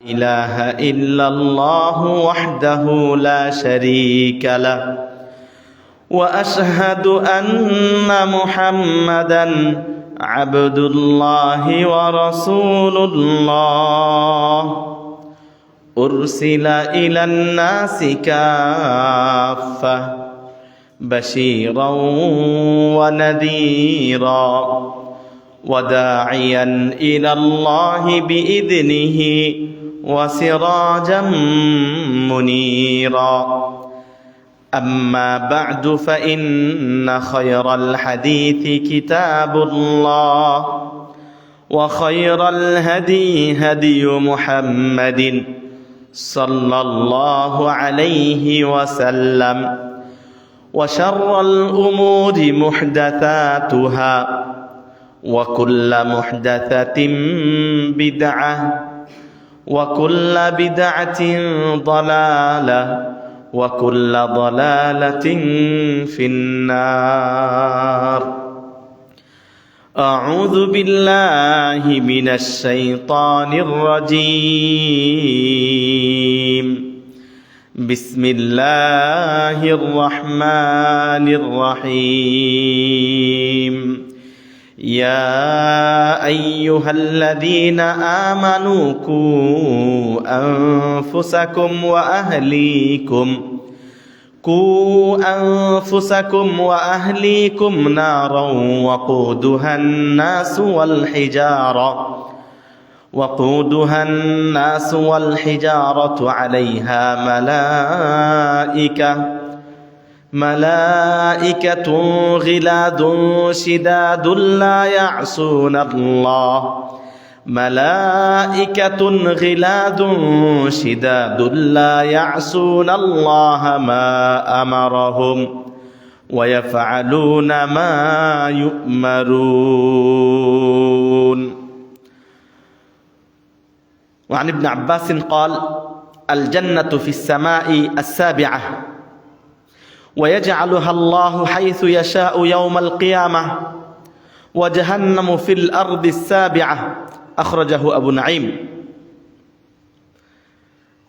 إله إلا الله وحده لا شريك له وأشهد أن محمدا عبد الله ورسول الله أرسل إلى الناس كافة بشيرا ونذيرا وداعيا إلى الله بإذنه وسراجا منيرا أما بعد فإن خير الحديث كتاب الله وخير الهدي هدي محمد صلى الله عليه وسلم وشر الأمور محدثاتها وكل محدثة بدعة وكل بدعة ضلالة وكل ضلالة في النار. أعوذ بالله من الشيطان الرجيم. بسم الله الرحمن الرحيم. يا أيها الذين آمنوا قوا أنفسكم وأهليكم نارا وقودها الناس والحجارة عليها ملائكة غلاد شداد لا يعصون الله ما أمرهم ويفعلون ما يؤمرون. وعن ابن عباس قال: الجنة في السماء السابعة ويجعلها الله حيث يشاء يوم القيامة وجهنم في الأرض السابعة. أخرجه أبو نعيم.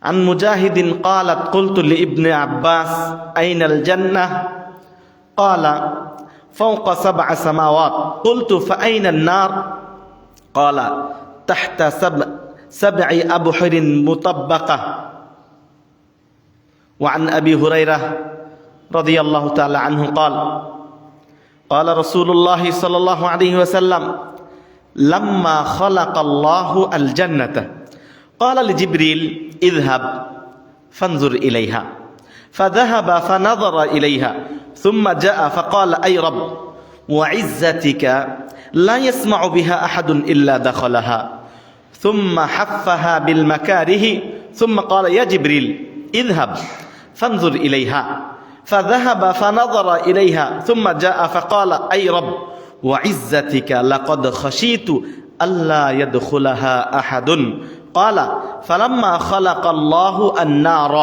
عن مجاهد قالت: قلت لابن عباس: أين الجنة؟ قال: فوق 7 سماوات. قلت: فأين النار؟ قال: تحت 7 أبحر مطبقة. وعن أبي هريرة رضي الله تعالى عنه قال: قال رسول الله صلى الله عليه وسلم: لما خلق الله الجنة قال لجبريل: اذهب فانظر إليها. فذهب فنظر إليها ثم جاء فقال: أي رب، وعزتك لا يسمع بها أحد إلا دخلها. ثم حفها بالمكاره ثم قال: يا جبريل اذهب فانظر إليها. فذهب فنظر إليها ثم جاء فقال: أي رب، وعزتك لقد خشيت ألا يدخلها أحد. قال: فلما خلق الله النار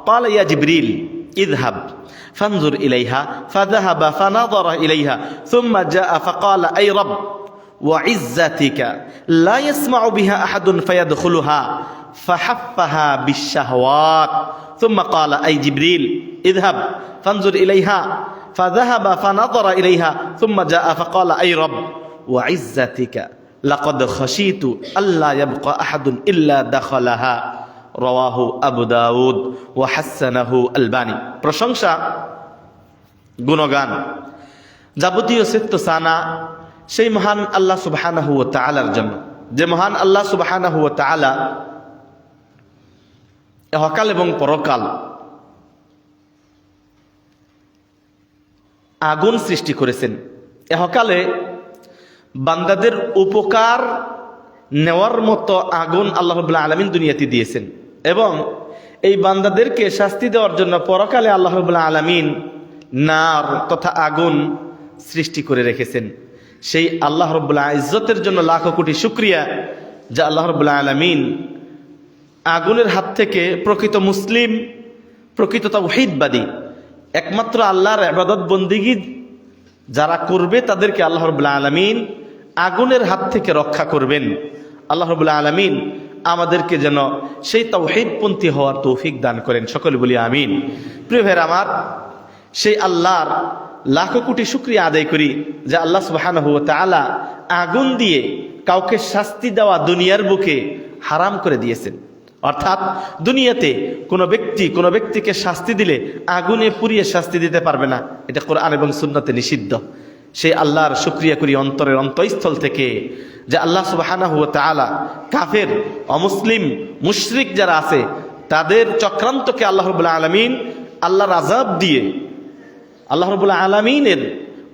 قال: يا جبريل اذهب فانظر إليها. فذهب فنظر إليها ثم جاء فقال: أي رب، وعزتك لا يسمع بها أحد فيدخلها. فحفها بالشهوات ثم قال: أي جبريل اذهب فانظر إليها. فذهب فنظر إليها ثم جاء فقال: أي رب، وعزتك لقد خشيت ألا يبقى أحد إلا دخلها. رواه أبو داود وحسنه الباني. প্রশংসা, গুণগান, যাবতীয় সিফত-সানা সেই মহান আল্লাহ সুবহানাহু ওয়া তাআলার জন্য, যে মহান আল্লাহ সুবহানাহু ওয়া তাআলা ইহকাল এবং পরকাল আগুন সৃষ্টি করেছেন। ইহকালে বান্দাদের উপকার নেওয়ার মতো আগুন আল্লাহ রাব্বুল আলামিন দুনিয়াতে দিয়েছেন, এবং এই বান্দাদেরকে শাস্তি দেওয়ার জন্য পরকালে আল্লাহ রাব্বুল আলামিন নার তথা আগুন সৃষ্টি করে রেখেছেন। সেই আল্লাহ রাব্বুল ইজ্জতের জন্য লাখো কোটি শুকরিয়া যে আল্লাহ রাব্বুল আলামিন আগুনের হাত থেকে প্রকৃত মুসলিম, প্রকৃত তাওহীদবাদী, একমাত্র আল্লাহর ইবাদত বন্দেগী যারা করবে তাদেরকে আল্লাহ রাব্বুল আলামিন আগুনের হাত থেকে রক্ষা করবেন। আল্লাহ রাব্বুল আলামিন আমাদেরকে যেন সেই তাওহীদপন্থী হওয়ার তৌফিক দান করেন, সকলে বলি আমিন। প্রিয় ভাইয়েরা আমার, সেই আল্লাহর লাখো কোটি শুকরিয়া আদায় করি যে আল্লাহ সুবহানাহু ওয়া তাআলা আগুন দিয়ে কাউকে শাস্তি দেওয়া দুনিয়ার বুকে হারাম করে দিয়েছেন। অর্থাৎ দুনিয়াতে কোনো ব্যক্তিকে শাস্তি দিলে আগুনে পুড়িয়ে শাস্তি দিতে পারবে না, এটা কোরআন এবং সুন্নাতে নিষিদ্ধ। সেই আল্লাহর শুকরিয়া করি অন্তরের অন্তঃস্থল থেকে যে আল্লাহ সুবহানাহু ওয়া তাআলা কাফের, অমুসলিম, মুশরিক যারা আছে তাদের চক্রান্তকে আল্লাহ রাব্বুল আলামিন আল্লাহর আযাব দিয়ে, আল্লাহ রাব্বুল আলামিনের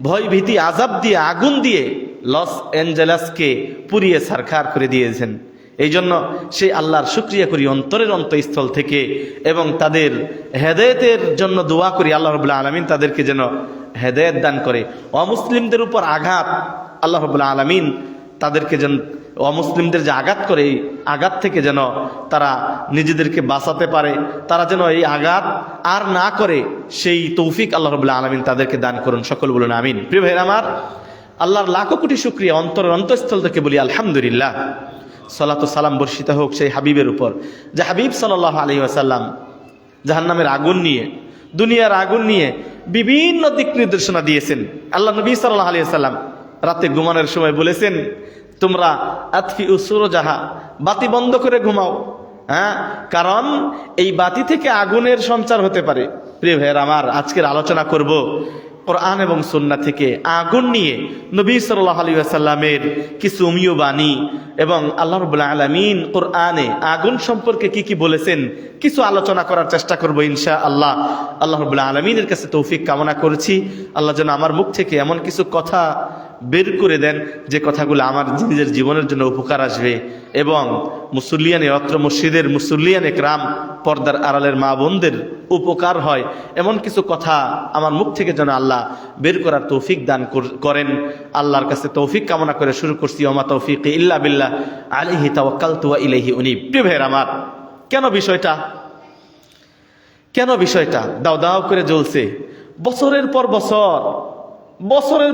ভয় ভীতি আযাব দিয়ে, আগুন দিয়ে লস অ্যাঞ্জেলেসকে পুড়িয়ে ছারখার করে দিয়েছেন। এই জন্য সেই আল্লাহর শুকরিয়া করি অন্তরের অন্তঃস্থল থেকে এবং তাদের হেদায়েতের জন্য দোয়া করি আল্লাহ রাব্বুল আলামিন তাদেরকে যেন হেদায়েত দান করে। অমুসলিমদের উপর আঘাত আল্লাহ রাব্বুল আলামিন তাদেরকে যেন, অমুসলিমদের যে আঘাত করে এই আঘাত থেকে যেন তারা নিজেদেরকে বাঁচাতে পারে, তারা যেন এই আঘাত আর না করে সেই তৌফিক আল্লাহ রাব্বুল আলামিন তাদেরকে দান করুন, সকল বলুন আমিন। প্রিয় ভাইয়েরা আমার, আল্লাহর লাখো কোটি শুকরিয়া অন্তরের অন্তঃস্থল থেকে বলি আলহামদুলিল্লাহ। সালাত ও সালাম বর্ষিত হোক সেই হাবিবের উপর যে হাবিব সাল্লাল্লাহু আলাইহি ওয়াসাল্লাম জাহান্নামের আগুন নিয়ে, দুনিয়ার আগুন নিয়ে বিভিন্ন দিক নির্দেশনা দিয়েছেন। আল্লাহ নবী সাল্লাল্লাহু আলাইহি ওয়াসাল্লাম রাতে ঘুমানোর সময় বলেছেন, তোমরা আতফিউ সুরজাহা, বাতি বন্ধ করে ঘুমাও, কারণ এই বাতি থেকে আগুনের সঞ্চার হতে পারে। প্রিয় ভাইয়েরা আমার, আজকের আলোচনা করব কোরআন এবং সুন্নাহ থেকে আগুন নিয়ে নবী সাল্লাল্লাহু আলাইহি ওয়াসাল্লামের কিছু উমিয় বাণী এবং আল্লাহ রাব্বুল আলামিন কোরআনে আগুন সম্পর্কে কি কি বলেছেন কিছু আলোচনা করার চেষ্টা করব ইনশাআল্লাহ। আল্লাহ রাব্বুল আলামিনের কাছে তৌফিক কামনা করছি, আল্লাহ যেন আমার মুখ থেকে এমন কিছু কথা বের করে দেন যে কথাগুলো আমার নিজের জীবনের জন্য উপকার আসবে এবং মুসল্লিয়ানে, অত্র মসজিদের মুসল্লিয়ানে একরাম, পর্দার আড়ালের মা বোনদের উপকার হয় এমন কিছু কথা আমার মুখ থেকে যেন আল্লাহ বের করার তৌফিক দান করেন। আল্লাহর কাছে তৌফিক কামনা করে শুরু করছি, ওমা তৌফিক ইল্লা বিল্লাহ আলাইহি তাওয়াক্কালতু ওয়া ইলাইহি উনীব। প্রিয় ভাইয়েরা আমার, কেন বিষয়টা দাও দাও করে জ্বলছে? বছরের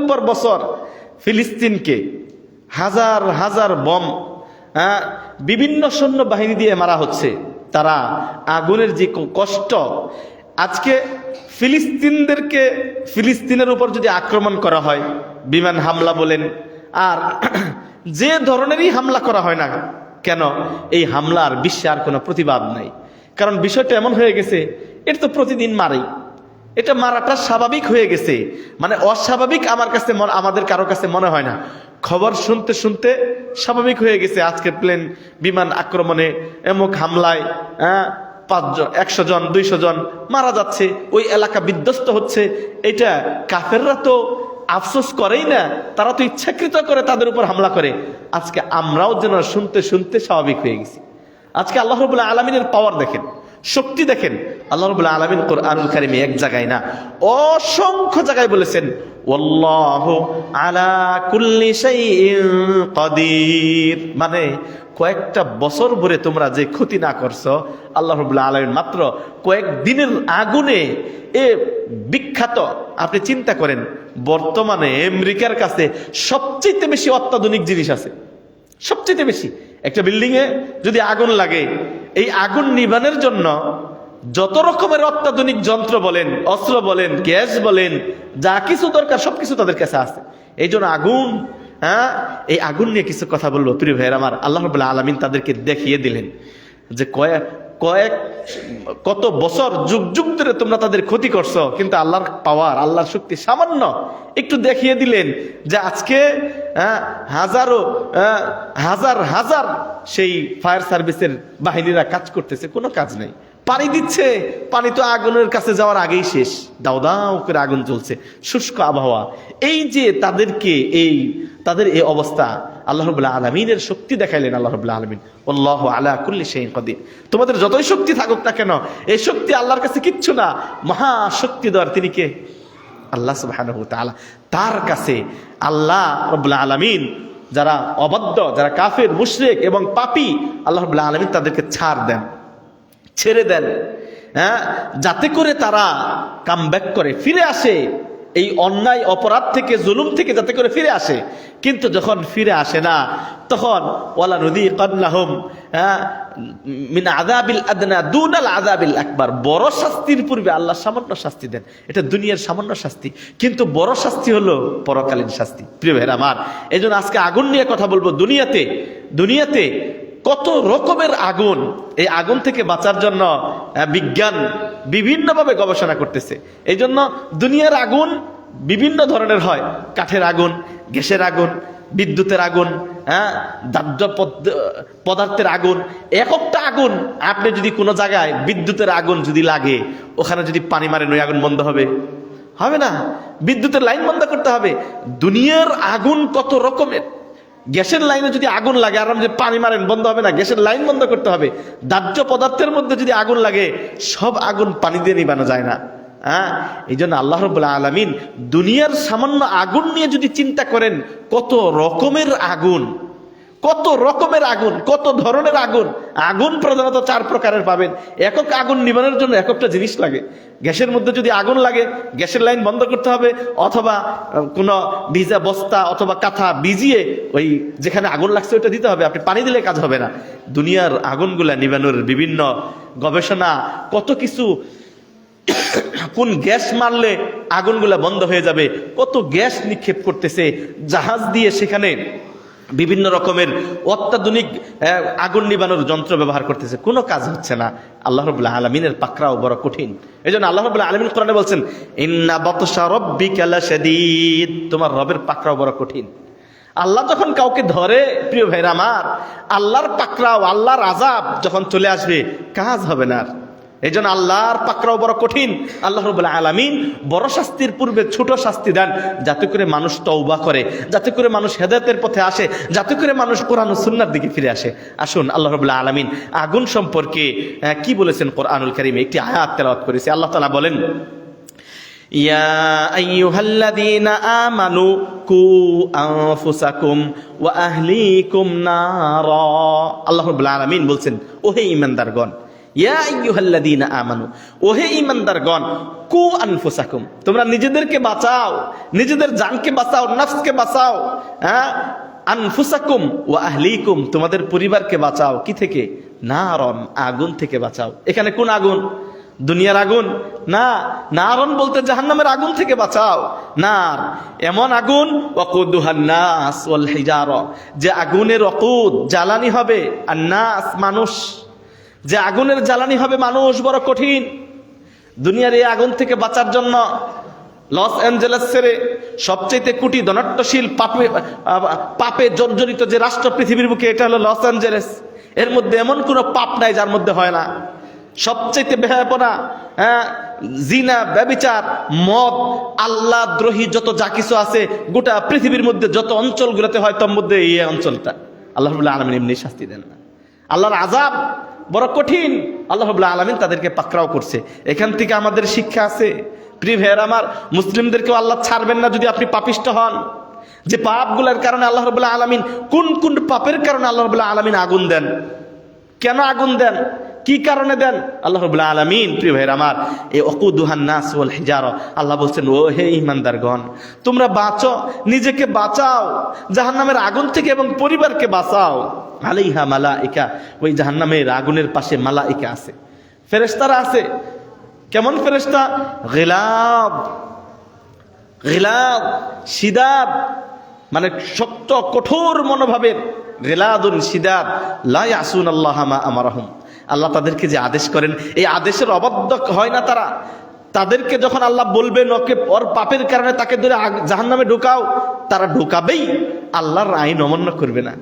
পর বছর ফিলিস্তিনকে হাজার হাজার বম বিভিন্ন সৈন্য বাহিনী দিয়ে মারা হচ্ছে। তারা আগুনের যে কষ্ট, আজকে ফিলিস্তিনের উপর যদি আক্রমণ করা হয়, বিমান হামলা বলেন আর যে ধরনেরই হামলা করা হয় না কেন, এই হামলার বিশ্বে আর কোনো প্রতিবাদ নাই। কারণ বিষয়টা এমন হয়ে গেছে, এটা তো প্রতিদিন মারেই, এটা মারাটা স্বাভাবিক হয়ে গেছে। মানে অস্বাভাবিক আমাদের কারো কাছে মনে হয় না। খবর শুনতে শুনতে স্বাভাবিক হয়ে গেছে। আজকে প্লেন বিমান আক্রমণে, এমক হামলায় 5 জন, 100 জন, 200 জন মারা যাচ্ছে, ওই এলাকা বিধ্বস্ত হচ্ছে। এটা কাফেররা তো আফসোস করেই না, তারা তো ইচ্ছাকৃত করে তাদের উপর হামলা করে। আজকে আমরাও যেন শুনতে শুনতে স্বাভাবিক হয়ে গেছি। আজকে আল্লাহ রাব্বুল আলামিনের পাওয়ার দেখেন, শক্তি দেখেন। আল্লাহ রাব্বুল আলামিন কোরআনুল কারীমে এক জায়গায় না, অসংখ্য জায়গায় বলেছেন ওয়াল্লাহু আলা কুল্লি শাইইন কাদির। মানে কয়েকটা বছর ধরে তোমরা যে ক্ষতি না করছো, আল্লাহ রাব্বুল আলামিন মাত্র কয়েক দিনের আগুনে বিখ্যাত। আপনি চিন্তা করেন, বর্তমানে আমেরিকার কাছে সবচেয়ে বেশি অত্যাধুনিক জিনিস আছে, সবচেয়ে বেশি। একটা বিল্ডিং এ যদি আগুন লাগে, এই আগুন নিবানোর জন্য যত রকমের অত্যাধুনিক যন্ত্র বলেন, অস্ত্র বলেন, গ্যাস বলেন, যা কিছু দরকার সবকিছু তাদের কাছে আছে। এই জন্য আগুন, এই আগুন নিয়ে কিছু কথা বলবো। প্রিয় ভাইয়ের আমার, আল্লাহ রাব্বুল আলামিন তাদেরকে দেখিয়ে দিলেন যে কত বছর, যুগ যুগ ধরে তোমরা তাদের ক্ষতি করছো, কিন্তু আল্লাহর পাওয়ার, আল্লাহর শক্তি সামান্য একটু দেখিয়ে দিলেন যে আজকে হাজার সেই ফায়ার সার্ভিসের বাহিনীরা কাজ করতেছে, কোনো কাজ নাই। পানি দিচ্ছে, পানি তো আগুনের কাছে যাওয়ার আগেই শেষ, দাও দাও করে আগুন জ্বলছে, শুষ্ক আবহাওয়া। এই যে তাদের এই অবস্থা, আল্লাহ রাব্বুল আলামিনের শক্তি দেখাইলেন আল্লাহ রাব্বুল আলামিন। আল্লাহু আলা কুল্লি শাইইন কাদির। তোমাদের যতই শক্তি থাকুক না কেন, এই শক্তি আল্লাহর কাছে কিচ্ছু না। মহা শক্তিধর তিনি কে? আল্লাহ সুবহানাহু ওয়া তাআলা। তার কাছে আল্লাহ রাব্বুল আলামিন যারা অবাধ্য, যারা কাফের, মুশরিক এবং পাপী, আল্লাহ রাব্বুল আলামিন তাদেরকে ছেড়ে দেন, যাতে করে তারা কামব্যাক করে, ফিরে আসে। এই অন্যায় অপরাধ থেকে, জুলুম থেকে যাতে করে ফিরে আসে। কিন্তু যখন ফিরে আসে না, তখন ওয়ালা নুযীকান্নাহুম মিন আযাবিল আদনা দুনাল আযাবিল আকবার, বড় শাস্তির পূর্বে আল্লাহ সামান্য শাস্তি দেন। এটা দুনিয়ার সামান্য শাস্তি, কিন্তু বড় শাস্তি হলো পরকালীন শাস্তি। প্রিয় ভাইরা আমার, এই জন্য আজকে আগুন নিয়ে কথা বলবো। দুনিয়াতে কত রকমের আগুন। এই আগুন থেকে বাঁচার জন্য বিজ্ঞান বিভিন্নভাবে গবেষণা করতেছে। এই জন্য দুনিয়ার আগুন বিভিন্ন ধরনের হয়। কাঠের আগুন, গ্যাসের আগুন, বিদ্যুতের আগুন, দাহ্য পদার্থের আগুন। এক একটা আগুন, আপনি যদি কোনো জায়গায় বিদ্যুতের আগুন যদি লাগে, ওখানে যদি পানি মারেন, ওই আগুন বন্ধ হবে? হবে না। বিদ্যুতের লাইন বন্ধ করতে হবে। দুনিয়ার আগুন কত রকমের। গ্যাসের লাইনে যদি আগুন লাগে, আর যদি পানি মারেন, বন্ধ হবে না, গ্যাসের লাইন বন্ধ করতে হবে। দাহ্য পদার্থের মধ্যে যদি আগুন লাগে, সব আগুন পানি দিয়ে নিবানো যায় না। এই জন্য আল্লাহ রাব্বুল আলামিন দুনিয়ার সামান্য আগুন নিয়ে যদি চিন্তা করেন, কত রকমের আগুন, কত রকমের আগুন, কত ধরনের আগুন। আগুন প্রধানত 4 প্রকারের পাবেন। একক আগুন নিবানোর জন্য এককটা জিনিস লাগে। গ্যাসের মধ্যে যদি আগুন লাগে, গ্যাসের লাইন বন্ধ করতে হবে, অথবা কোনো ভিজা বস্তা অথবা কাঁথা ভিজিয়ে ওই যেখানে আগুন লাগছে ওইটা দিতে হবে। আপনি পানি দিলে কাজ হবে না। দুনিয়ার আগুনগুলা নিবানোর বিভিন্ন গবেষণা, কত কিছু। কোন গ্যাস মারলে আগুনগুলা বন্ধ হয়ে যাবে, কত গ্যাস নিক্ষেপ করতেছে জাহাজ দিয়ে, সেখানে বিভিন্ন রকমের অত্যাধুনিক আগুন নিবানোর যন্ত্র ব্যবহার করতেছে, কোনো কাজ হচ্ছে না। আল্লাহ রাব্বুল আলামিনের পাকড়াও বড় কঠিন। এই জন্য আল্লাহ রাব্বুল আলামিন কোরআনে বলছেন, ইন্না বাতশা রাব্বিকা লাশাদীদ, তোমার রবের পাকড়াও বড় কঠিন। আল্লাহ যখন কাউকে ধরে, প্রিয় ভাইরা আমার, আল্লাহর পাকড়াও, আল্লাহর আযাব যখন চলে আসবে, কাজ হবে না। এই জন্য আল্লাহর পাকড়াও বড় কঠিন। আল্লাহ রাব্বুল আলামিন বড় শাস্তির পূর্বে ছোট শাস্তি দেন, যাতে করে মানুষ তওবা করে, যাতে করে মানুষ হেদায়েতের পথে আসে, যাতে করে মানুষ কোরআন ও সুন্নাহর দিকে ফিরে আসে। আসুন আল্লাহ রাব্বুল আলামিন আগুন সম্পর্কে কি বলেছেন কোরআনুল কারীমে, একটি আয়াত তেলাওয়াত করেছি। আল্লাহ তাআলা বলেন, ইয়া আইয়ুহাল্লাযীনা আমানু কু আনফুসাকুম ওয়া আহলিকুম নারা। আল্লাহ রাব্বুল আলামিন বলছেন, ওহে ঈমানদারগণ, ইয়া আইয়ুহাল্লাযীনা আমানু, ওহে ঈমানদারগণ, কু আনফুসাকুম, তোমরা নিজেদেরকে বাঁচাও, নিজেদের জানকে বাঁচাও, নফসকে বাঁচাও। আনফুসাকুম ওয়া আহলিকুম, তোমাদের পরিবারকে বাঁচাও। কি থেকে? নারন, আগুন থেকে বাঁচাও। এখানে কোন আগুন? দুনিয়ার আগুন না। নারন বলতে জাহান্নামের আগুন থেকে বাঁচাও। নার এমন আগুন, ওয়াকুদুহান নাস ওয়াল হিজারা, যে আগুনের ওয়াকুদ জ্বালানি হবে, আর নাস মানুষ, যে আগুনের জ্বালানি হবে মানুষ, বড় কঠিন। দুনিয়ার এই আগুন থেকে বাঁচার জন্য লস অ্যাঞ্জেলেস ছেড়ে সবচেয়ে কোটি ধনাট্যশীল পাপে জর্জরিত যে রাষ্ট্র পৃথিবীর বুকে, এটা হলো লস অ্যাঞ্জেলেস। এর মধ্যে এমন কোনো পাপ নাই যার মধ্যে হয় না। সবচেয়ে বেহায়াপনা, জিনা, ব্যভিচার, মদ, আল্লাহ দ্রোহী যত যা কিছু আছে, গোটা পৃথিবীর মধ্যে যত অঞ্চলগুলোতে হয়, তার মধ্যে এই অঞ্চলটা। আল্লাহ রাব্বুল আলামিন এমনি শাস্তি দেন না। আল্লাহর আযাব বড় কঠিন। আল্লাহ রাব্বুল আলামিন তাদেরকে পাকড়াও করছে। এখান থেকে আমাদের শিক্ষা আছে, প্রিয় ভাইয়ের আমার, মুসলিমদেরকেও আল্লাহ ছাড়বেন না যদি আপনি পাপিষ্ট হন। যে পাপগুলোর কারণে আল্লাহ রাব্বুল আলামিন, কোন কোন পাপের কারণে আল্লাহ রাব্বুল আলামিন আগুন দেন, কেন আগুন দেন, কি কারণে দেন? আল্লাহ রাব্বুল আলামিন, প্রিয় ভাইয়ের আমার, এই ওয়াকুদুহান নাস ওয়াল হিজারা, আল্লাহ বলছেন, ও হে ঈমানদারগণ, তোমরা বাঁচো, নিজেকে বাঁচাও জাহান্নামের আগুন থেকে এবং পরিবারকে বাঁচাও। আলাইহা মালাইকা, ওই জাহান্নামের আগুনের পাশে মালাইকা আছে, ফেরেশতারা আছে। কেমন ফেরেশতা? গিলাব, গিলাব শিদাদ, মানে শক্ত কঠোর মনোভাবের। গিলাদুন শিদাদ লা ইয়াসুনাল্লাহা মা আমারাহুম, আল্লাহ তাদেরকে যে আদেশ করেন, এই আদেশের অবাধ্য হয় না তারা। তাদেরকে যখন আল্লাহ বলবেন ওকে ওর পাপের কারণে তাকে ধরে জাহান্নামে ঢুকাও, তারা ঢুকাবেই, আল্লাহর আইন অমান্য করবে না।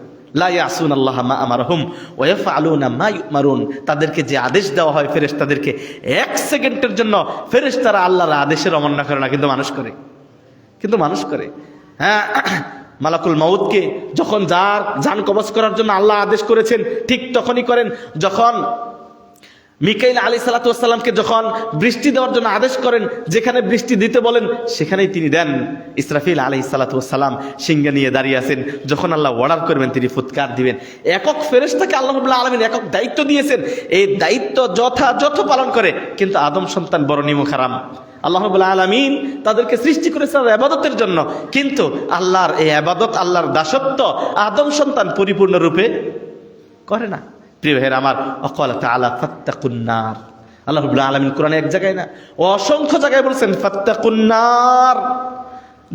লা ইয়াসুনাল্লাহা মা আমারাহুম ওয়া ইয়াফআলুনা মা ইউমারুন, তাদেরকে যে আদেশ দেওয়া হয় ফেরেশতাদেরকে, 1 সেকেন্ডের জন্য ফেরেশতারা আল্লাহর আদেশের অমান্য করে না, কিন্তু মানুষ করে, মানুষ করে। হ্যাঁ, মালাকুল মাউতকে যখন যার জান কবজ করার জন্য আল্লাহ আদেশ করেছেন, ঠিক তখনই করেন যখন মিকাইল আলাইহিস সালাতু ওয়াস সালামকে যখন বৃষ্টি দেওয়ার জন্য আদেশ করেন, যেখানে বৃষ্টি দিতে বলেন সেখানেই তিনি দেন। ইসরাফিল আলাইহিস সালাতু ওয়াস সালাম সিংহা নিয়ে দাঁড়িয়ে আছেন, যখন আল্লাহ অর্ডার করবেন তিনি ফুৎকার দিবেন। একক ফেরেশতাকে আল্লাহ রাব্বুল আলামিন একক দায়িত্ব দিয়েছেন, এই দায়িত্ব যথাযথ পালন করে। কিন্তু আদম সন্তান বড় নিমুখারাম। আল্লাহ রাব্বুল আলামিন তাদেরকে সৃষ্টি করেছেন ইবাদতের জন্য, কিন্তু আল্লাহর এই ইবাদত, আল্লাহর দাসত্ব আদম সন্তান পরিপূর্ণরূপে করে না। প্রিয় ভাইয়ের আমার, ওয়াকালা তাআলা ফাত্তাকুন নার। আল্লাহ রাব্বুল আলামিন কোরআনে এক জায়গায় না, অসংখ্য জায়গায় বলছেন ফাত্তাকুন নার,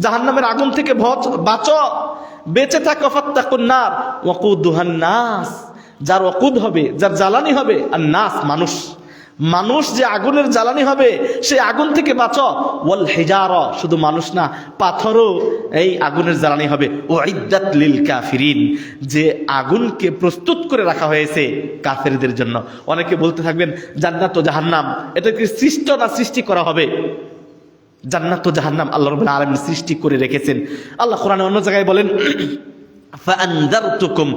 জাহান্নামের আগুন থেকে বাঁচো, বেঁচে থাকো। ফাত্তাকুন নার ওয়াকুদুহান নাস, যার ওয়াকুদ হবে, যার জ্বালানি হবে, আর নাস মানুষ, মানুষ যে আগুনের জ্বালানি হবে সেই আগুন থেকে বাঁচো। ওয়াল হিজারা, শুধু মানুষ না, পাথরও এই আগুনের জ্বালানি হবে। উইদ্দাত লিল কাফিরিন, যে আগুনকে প্রস্তুত করে রাখা হয়েছে কাফেরদের জন্য। অনেকে বলতে থাকবেন জান্নাত ও জাহান্নাম এটা কি সৃষ্ট না সৃষ্টি করা হবে? জান্নাত ও জাহান্নাম আল্লাহ রাব্বুল আলামিন সৃষ্টি করে রেখেছেন। আল্লাহ কোরআনে অন্য জায়গায় বলেন ফাআনযারতুকুম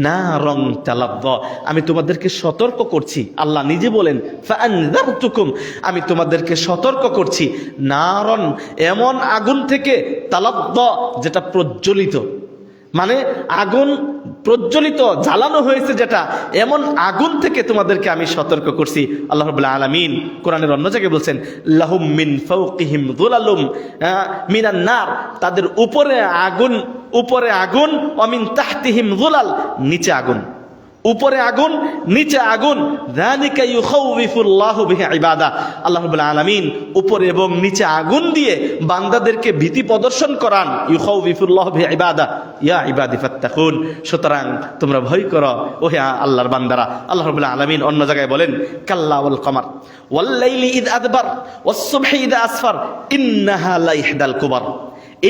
নারান তালাযযা, আমি তোমাদেরকে সতর্ক করছি। আল্লাহ নিজে বলেন ফাআনযারতুকুম, আমি তোমাদেরকে সতর্ক করছি, নারান, এমন আগুন থেকে, তালাযযা, যেটা প্রজ্বলিত, মানে আগুন প্রজ্বলিত, জ্বালানো হয়েছে যেটা, এমন আগুন থেকে তোমাদেরকে আমি সতর্ক করছি। আল্লাহ রাব্বুল আলামিন কোরআনের অন্য জায়গায় বলছেন লাহুম মিন ফাওকিহিম যুলালুম মিনান নার, তাদের উপরে আগুন, উপরে আগুন, ওয়া মিন তাহতিহিম যুলাল, নিচে আগুন, উপরে আগুন নিচে আগুন। যালিকা ইউখাউযিফুল্লাহু বিহি ইবাদা, আল্লাহ রাব্বুল আলামিন উপরে এবং নিচে আগুন দিয়ে বান্দাদেরকে ভীতি প্রদর্শন করান। ইউখাউযিফুল্লাহু বিহি ইবাদা ইয়া ইবাদি ফাত্তাকুন, সুতরাং তোমরা ভয় করো ও হে আল্লাহর বান্দারা। আল্লাহ রাব্বুল আলামিন অন্য জায়গায় বলেন কাল্লা ওয়াল কমার ওয়াল লাইলি ইয আদবার ওয়াস সুবহি ইযা আসফার ইন্নাহা লা ইহদাল কুবার,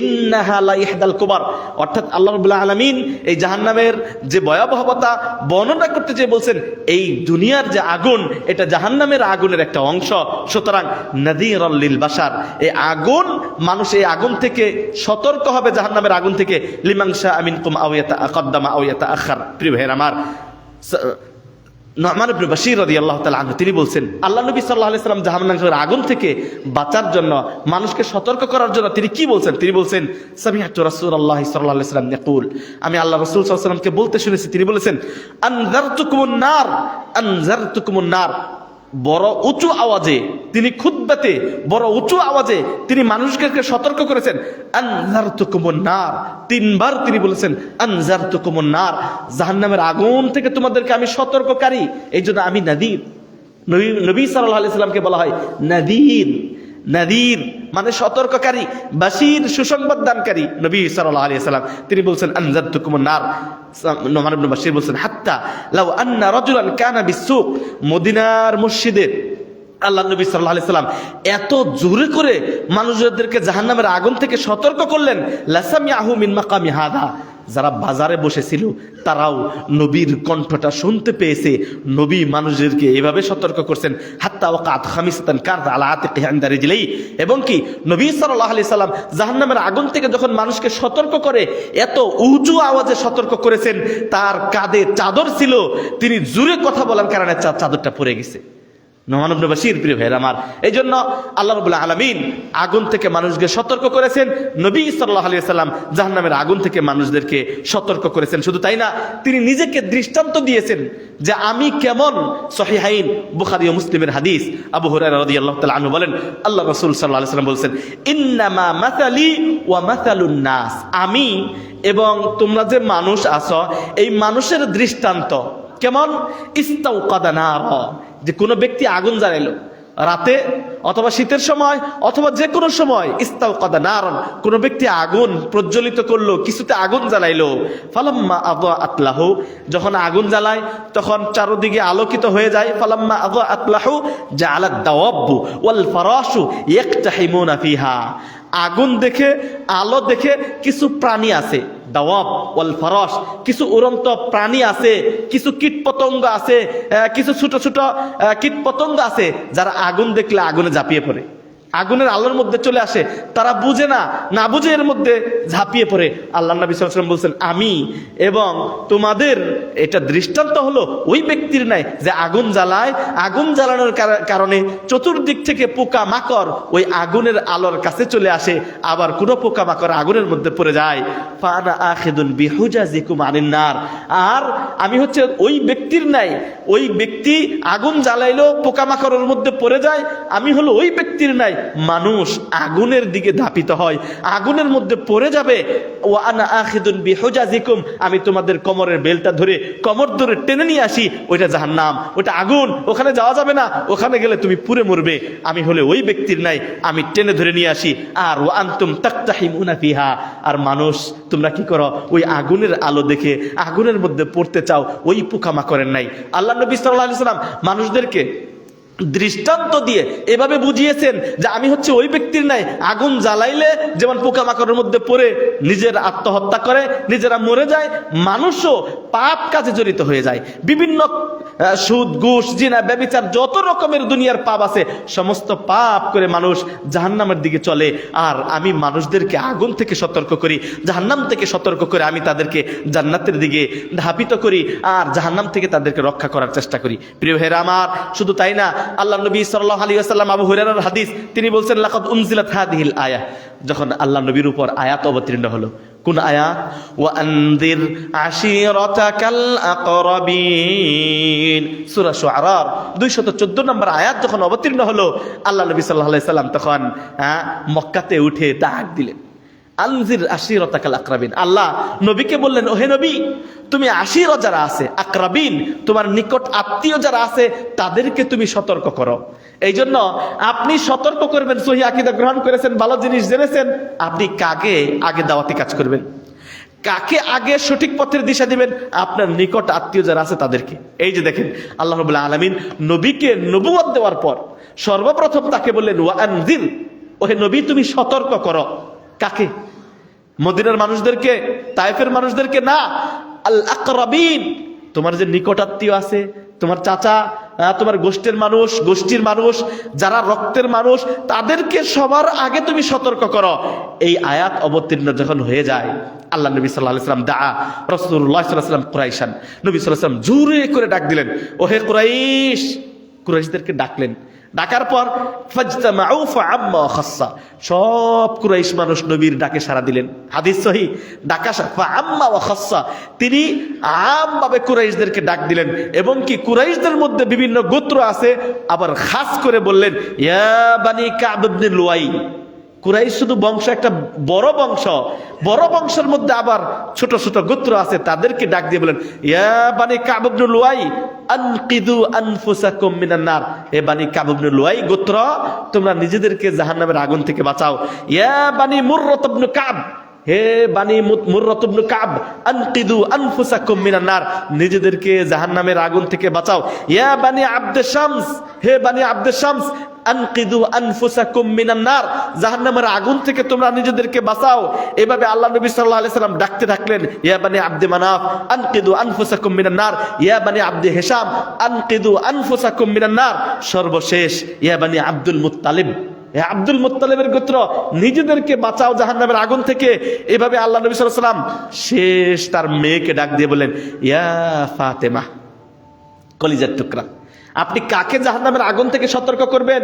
ইন্নাহা লা ইহদাল কুবার, অর্থাৎ আল্লাহ রাব্বুল আলামিন এই জাহান্নামের যে ভয়াবহতা বর্ণনা করতে চেয়ে বলছেন এই দুনিয়ার যে আগুন এটা জাহান্নামের আগুনের একটা অংশ। সুতরাং নাযীরাল লিল বাশার, এই আগুন, মানুষ এই আগুন থেকে সতর্ক হবে, জাহান্নামের আগুন থেকে। লিমান শাআ মিনকুম আও ইয়াতাকাদ্দামা আও ইয়াতাআখার। প্রিয় ভাইয়ের আমার, নু'মান ইবনে বাশীর রাদিয়াল্লাহু তাআলা আনহু তিনি বলছেন আল্লাহ নবী সাল্লাল্লাহু আলাইহি সাল্লাম জাহান্নামের আগুন থেকে বাঁচার জন্য, মানুষকে সতর্ক করার জন্য তিনি কি বলছেন? তিনি বলছেন সামি'তু রাসূলুল্লাহ সাল্লাল্লাহু আলাইহি সাল্লাম ইয়াকুল, আমি আল্লাহ রাসূল সাল্লাল্লাহু আলাইহি সাল্লামকে বলতে শুনেছি, তিনি বলেছেন আনজারতুকুমুন নার, আনজারতুকুমুন নার, বড় উঁচু আওয়াজে তিনি খুতবাতে বড় উঁচু আওয়াজে তিনি মানুষকে সতর্ক করেছেন। আনজারতুকুমুন নার, তিনবার তিনি বলেছেন আনজারতুকুমুন নার, জাহান্নামের আগুন থেকে তোমাদেরকে আমি সতর্ককারী। এই জন্য আমি নাযীর, নবী সাল্লাল্লাহু আলাইহি সাল্লামকে বলা হয় নাযীর। নাযীর মানে সতর্ককারী, বাশীর সুসংবাদ দানকারী। নবী সাল্লাল্লাহু আলাইহি সাল্লাম তিনি বলছেন আনজারতুকুমুন নার। নু'মান ইবনে বাশীর বলছেন হাত্তা লাউ আন্না রাজুলান কানা বিসসুক, মদিনার মসজিদে আল্লাহ নবী সাল্লাল্লাহু আলাইহি সাল্লাম এত জোরে করে মানুষদেরকে জাহান্নামের আগুন থেকে সতর্ক করলেন, লাসামিআহু মিন মাকামি হাদা, যারা বাজারে বসেছিল তারাও নবীর কণ্ঠটা শুনতে পেয়েছে। নবী মানুষদেরকে এভাবে সতর্ক করছেন হাত্তা ওয়াকাত খামিসাতান কারত আলা আতিকিহি ইনদা রিজলিহি, এবং কি নবী সাল্লাল্লাহু আলাইহি সাল্লাম জাহান্নামের আগুন থেকে যখন মানুষকে সতর্ক করে এত উঁচু আওয়াজে সতর্ক করেছেন, তার কাঁধে চাদর ছিল, তিনি জোরে কথা বলার কারণে চাদরটা পড়ে গেছে। নু'মান ইবনে বাশীর, প্রিয় ভাইরা আমার, এই জন্য আল্লাহ রাব্বুল আলামিন আগুন থেকে মানুষকে সতর্ক করেছেন, নবী সাল্লাল্লাহু আলাইহি সাল্লাম জাহান্নামের আগুন থেকে মানুষদেরকে সতর্ক করেছেন। শুধু তাই না, তিনি নিজেকে দৃষ্টান্ত দিয়েছেন যে আমি কেমন। সহিহাইন বুখারী ও মুসলিমের হাদিস, আবু হুরায়রা রাদিয়াল্লাহু তাআলা আনহু বলেন আল্লাহ রাসূল সাল্লাল্লাহু আলাইহি সাল্লাম বলেছেন ইন্নামা মাসালি ওয়া মাসালুন নাস, আমি এবং তোমরা যে মানুষ আছো এই মানুষের দৃষ্টান্ত কেমন? ইস্তাউকাদা নারা, যে কোনো ব্যক্তি আগুন জ্বালাইলো রাতে অথবা শীতের সময় অথবা যে কোনো সময়, ইস্তাউকাদা নারান, কোনো ব্যক্তি আগুন প্রজ্বলিত করলো, কিছুতে আগুন জ্বালাইলো, ফালাম্মা আযাআত লাহু, যখন আগুন জ্বালায় তখন চারদিকে আলোকিত হয়ে যায়। ফালাম্মা আযাআত লাহু জাআলাদ দাওয়াবু ওয়াল ফারাশু ইয়াকতাহিমুনা ফিহা, আগুন দেখে, আলো দেখে কিছু প্রাণী আছে, দাওয়াব ওয়াল ফারাশ, কিছু উড়ন্ত প্রাণী আছে, কিছু কীটপতঙ্গ আছে, কিছু ছোট ছোট কীটপতঙ্গ আছে যারা আগুন দেখলে আগুনে ঝাঁপিয়ে পড়ে। আগুনের আলোর মধ্যে চলে আসে, তারা বুঝে না, না বুঝে এর মধ্যে ঝাঁপিয়ে পড়ে। আল্লাহ নবী সাল্লাল্লাহু আলাইহি ওয়াসাল্লাম বলছেন, আমি এবং তোমাদের এটা দৃষ্টান্ত হলো ওই ব্যক্তির নাই যে আগুন জ্বালায়, আগুন জ্বালানোর কারণে চতুর্দিক থেকে পোকা মাকড় ওই আগুনের আলোর কাছে চলে আসে, আবার কোনো পোকা মাকড় আগুনের মধ্যে পড়ে যায়। ফানা আখিদুন বিহুজাজিকুম আনিন নার, আর আমি হচ্ছে ওই ব্যক্তির নাই, ওই ব্যক্তি আগুন জ্বালাইলেও পোকামাকড়ের মধ্যে পড়ে যায়, আমি হলো ওই ব্যক্তির নাই, মানুষ আগুনের দিকে ধাপিত হয়, আগুনের মধ্যে পড়ে যাবে। ওয়া আনা আখিদুন বিহুজাজিকুম, আমি তোমাদের কোমরের বেলটা ধরে, কোমর ধরে টেনে নিয়ে আসি, ওইটা জাহান্নাম, ওইটা আগুন, ওখানে যাওয়া যাবে না, ওখানে গেলে তুমি পুড়ে মরবে। আমি হলে ওই ব্যক্তির নাই, আমি টেনে ধরে নিয়ে আসি। আর ওয়া আনতুম তাকতাহিমুনা ফিহা, আর মানুষ তোমরা কি করো, ওই আগুনের আলো দেখে আগুনের মধ্যে পড়তে চাও, ওই পোকামাকড়ের নাই। আল্লাহ নবী সাল্লাল্লাহু আলাইহি ওয়াসাল্লাম মানুষদেরকে দৃষ্টান্ত দিয়ে এভাবে বুঝিয়েছেন যে আমি হচ্ছে ওই ব্যক্তির নাই, আগুন জ্বালাইলে যেমন পোকামাকড়ের মধ্যে পড়ে নিজের আত্মহত্যা করে, নিজেরা মরে যায়, মানুষও পাপ কাজে জড়িত হয়ে যায়। বিভিন্ন সুদ, ঘুষ, জিনা, ব্যভিচার, যত রকমের দুনিয়ার পাপ আছে, সমস্ত পাপ করে মানুষ জাহান্নামের দিকে চলে। আর আমি মানুষদেরকে আগুন থেকে সতর্ক করি, জাহান্নাম থেকে সতর্ক করে আমি তাদেরকে জান্নাতের দিকে ধাপিত করি, আর জাহান্নাম থেকে তাদেরকে রক্ষা করার চেষ্টা করি। প্রিয় ভাইরা আমার, শুধু তাই না, আল্লাহ নবী সাল্লাল্লাহু আলাইহি ওয়াসাল্লাম, আবু হুরায়রার হাদিস, তিনি বলছেন, লাকাদ উনজিলাত হাদিহিল আয়াহ, যখন আল্লাহ নবীর উপর আয়াত অবতীর্ণ হলো। কোন আয়াত? ওয়া আনযির আশীরাতাকাল আকরাবিন, সূরা শুআরা 214 নম্বর আয়াত যখন অবতীর্ণ হলো, আল্লাহ নবী সাল্লাল্লাহু আলাইহি ওয়াসাল্লাম তখন মক্কাতে উঠে ডাক দিলেন, আনজির আশীরাতাকাল আকরাবিন। আল্লাহ নবীকে বললেন, ওহে নবী, তুমি আশীরা যারা আছে, আকরাবিন তোমার নিকট আত্মীয় যারা আছে, তাদেরকে তুমি সতর্ক করো। এই জন্য আপনি সতর্ক করবেন, সহিহ আকীদা গ্রহণ করেছেন, ভালো জিনিস জেনেছেন, আপনি কাকে আগে দাওয়াতি কাজ করবেন, কাকে আগে সঠিক পথের দিশা দিবেন? আপনার নিকট আত্মীয় যারা আছে তাদেরকে। এই যে দেখেন, আল্লাহ রাব্বুল আলামিন নবীকে নবুয়ত দেওয়ার পর সর্বপ্রথম তাকে বললেন, ওয়া আনজির, ওহে নবী তুমি সতর্ক করো। কাকে? মদিনার মানুষদেরকে, তায়েফের মানুষদেরকে না, আল আকরাবিন, তোমার যে নিকটাত্মীয় আছে, তোমার চাচা, তোমার গোষ্ঠীর মানুষ, যারা রক্তের মানুষ, তাদেরকে সবার আগে তুমি সতর্ক করো। এই আয়াত অবতীর্ণ যখন হয়ে যায়, আল্লাহ নবী সাল্লাল্লাহু আলাইহি ওয়াসাল্লাম দা রাসূলুল্লাহ সাল্লাল্লাহু আলাইহি ওয়াসাল্লাম কুরাইশান, নবী সাল্লাল্লাহু আলাইহি ওয়াসাল্লাম জোরে করে ডাক দিলেন, ওহে কুরাইশ, কুরাইশদেরকে ডাকলেন। ডাকার পর ফাজতামাউ ফাআম্মা ওয়া খাসসা, সব কুরাইশ মানুষ নবীর ডাকে সাড়া দিলেন। হাদিস সহিহ, ডাকা ফাআম্মা ওয়া খাসসা, তিনি আমভাবে কুরাইশদেরকে ডাক দিলেন, এবং কি কুরাইশদের মধ্যে বিভিন্ন গোত্র আছে, আবার খাস করে বললেন, ইয়া বানি কাব ইবনে লুয়াই। কুরাইশ শুধু বংশ, একটা বড় বংশ, বড় বংশের মধ্যে আবার ছোট ছোট গোত্র আছে, তাদেরকে ডাক দিয়ে বলেন, ইয়া বানি কাব ইবনে লুয়াই আনকিদু আনফুসাকুম মিনান নার, হে বানি কাব ইবনে লুয়াই গোত্র, তোমরা নিজেদেরকে জাহান্নামের আগুন থেকে বাঁচাও। ইয়া বানি মুররাত ইবনে কাব, হে বানি মুররাত ইবনে কাব আনকিদু আনফুসাকুম মিনান নার, নিজেদেরকে জাহান্নামের আগুন থেকে বাঁচাও। ইয়া বানি আব্দে শামস, হে বানি আব্দে শামস আনকিদু আনফুসাকুম মিনান নার, জাহান্নামের আগুন থেকে তোমরা নিজেদেরকে বাঁচাও। এভাবে আল্লাহ নবী সাল্লাল্লাহু আলাইহি ওয়াসাল্লাম ডাকতে থাকলেন, ইয়া বানি আব্দে মানাফ আনকিদু আনফুসাকুম মিনান নার, ইয়া বানি আব্দে হিশাম আনকিদু আনফুসাকুম মিনান নার, সর্বশেষ ইয়া বানি আব্দুল মুত্তালিব, আব্দুল মুত্তালিবের গোত্র, নিজেদেরকে বাঁচাও জাহান্নামের আগুন থেকে। এভাবে আল্লাহ নবী সাল্লাল্লাহু আলাইহি ওয়াসাল্লাম শেষ তার মেয়েকে ডাক দিয়ে বলেন, ইয়া ফাতেমা, কলিজার টুকরা, আপনি কাকে জাহান্নামের আগুন থেকে সতর্ক করবেন?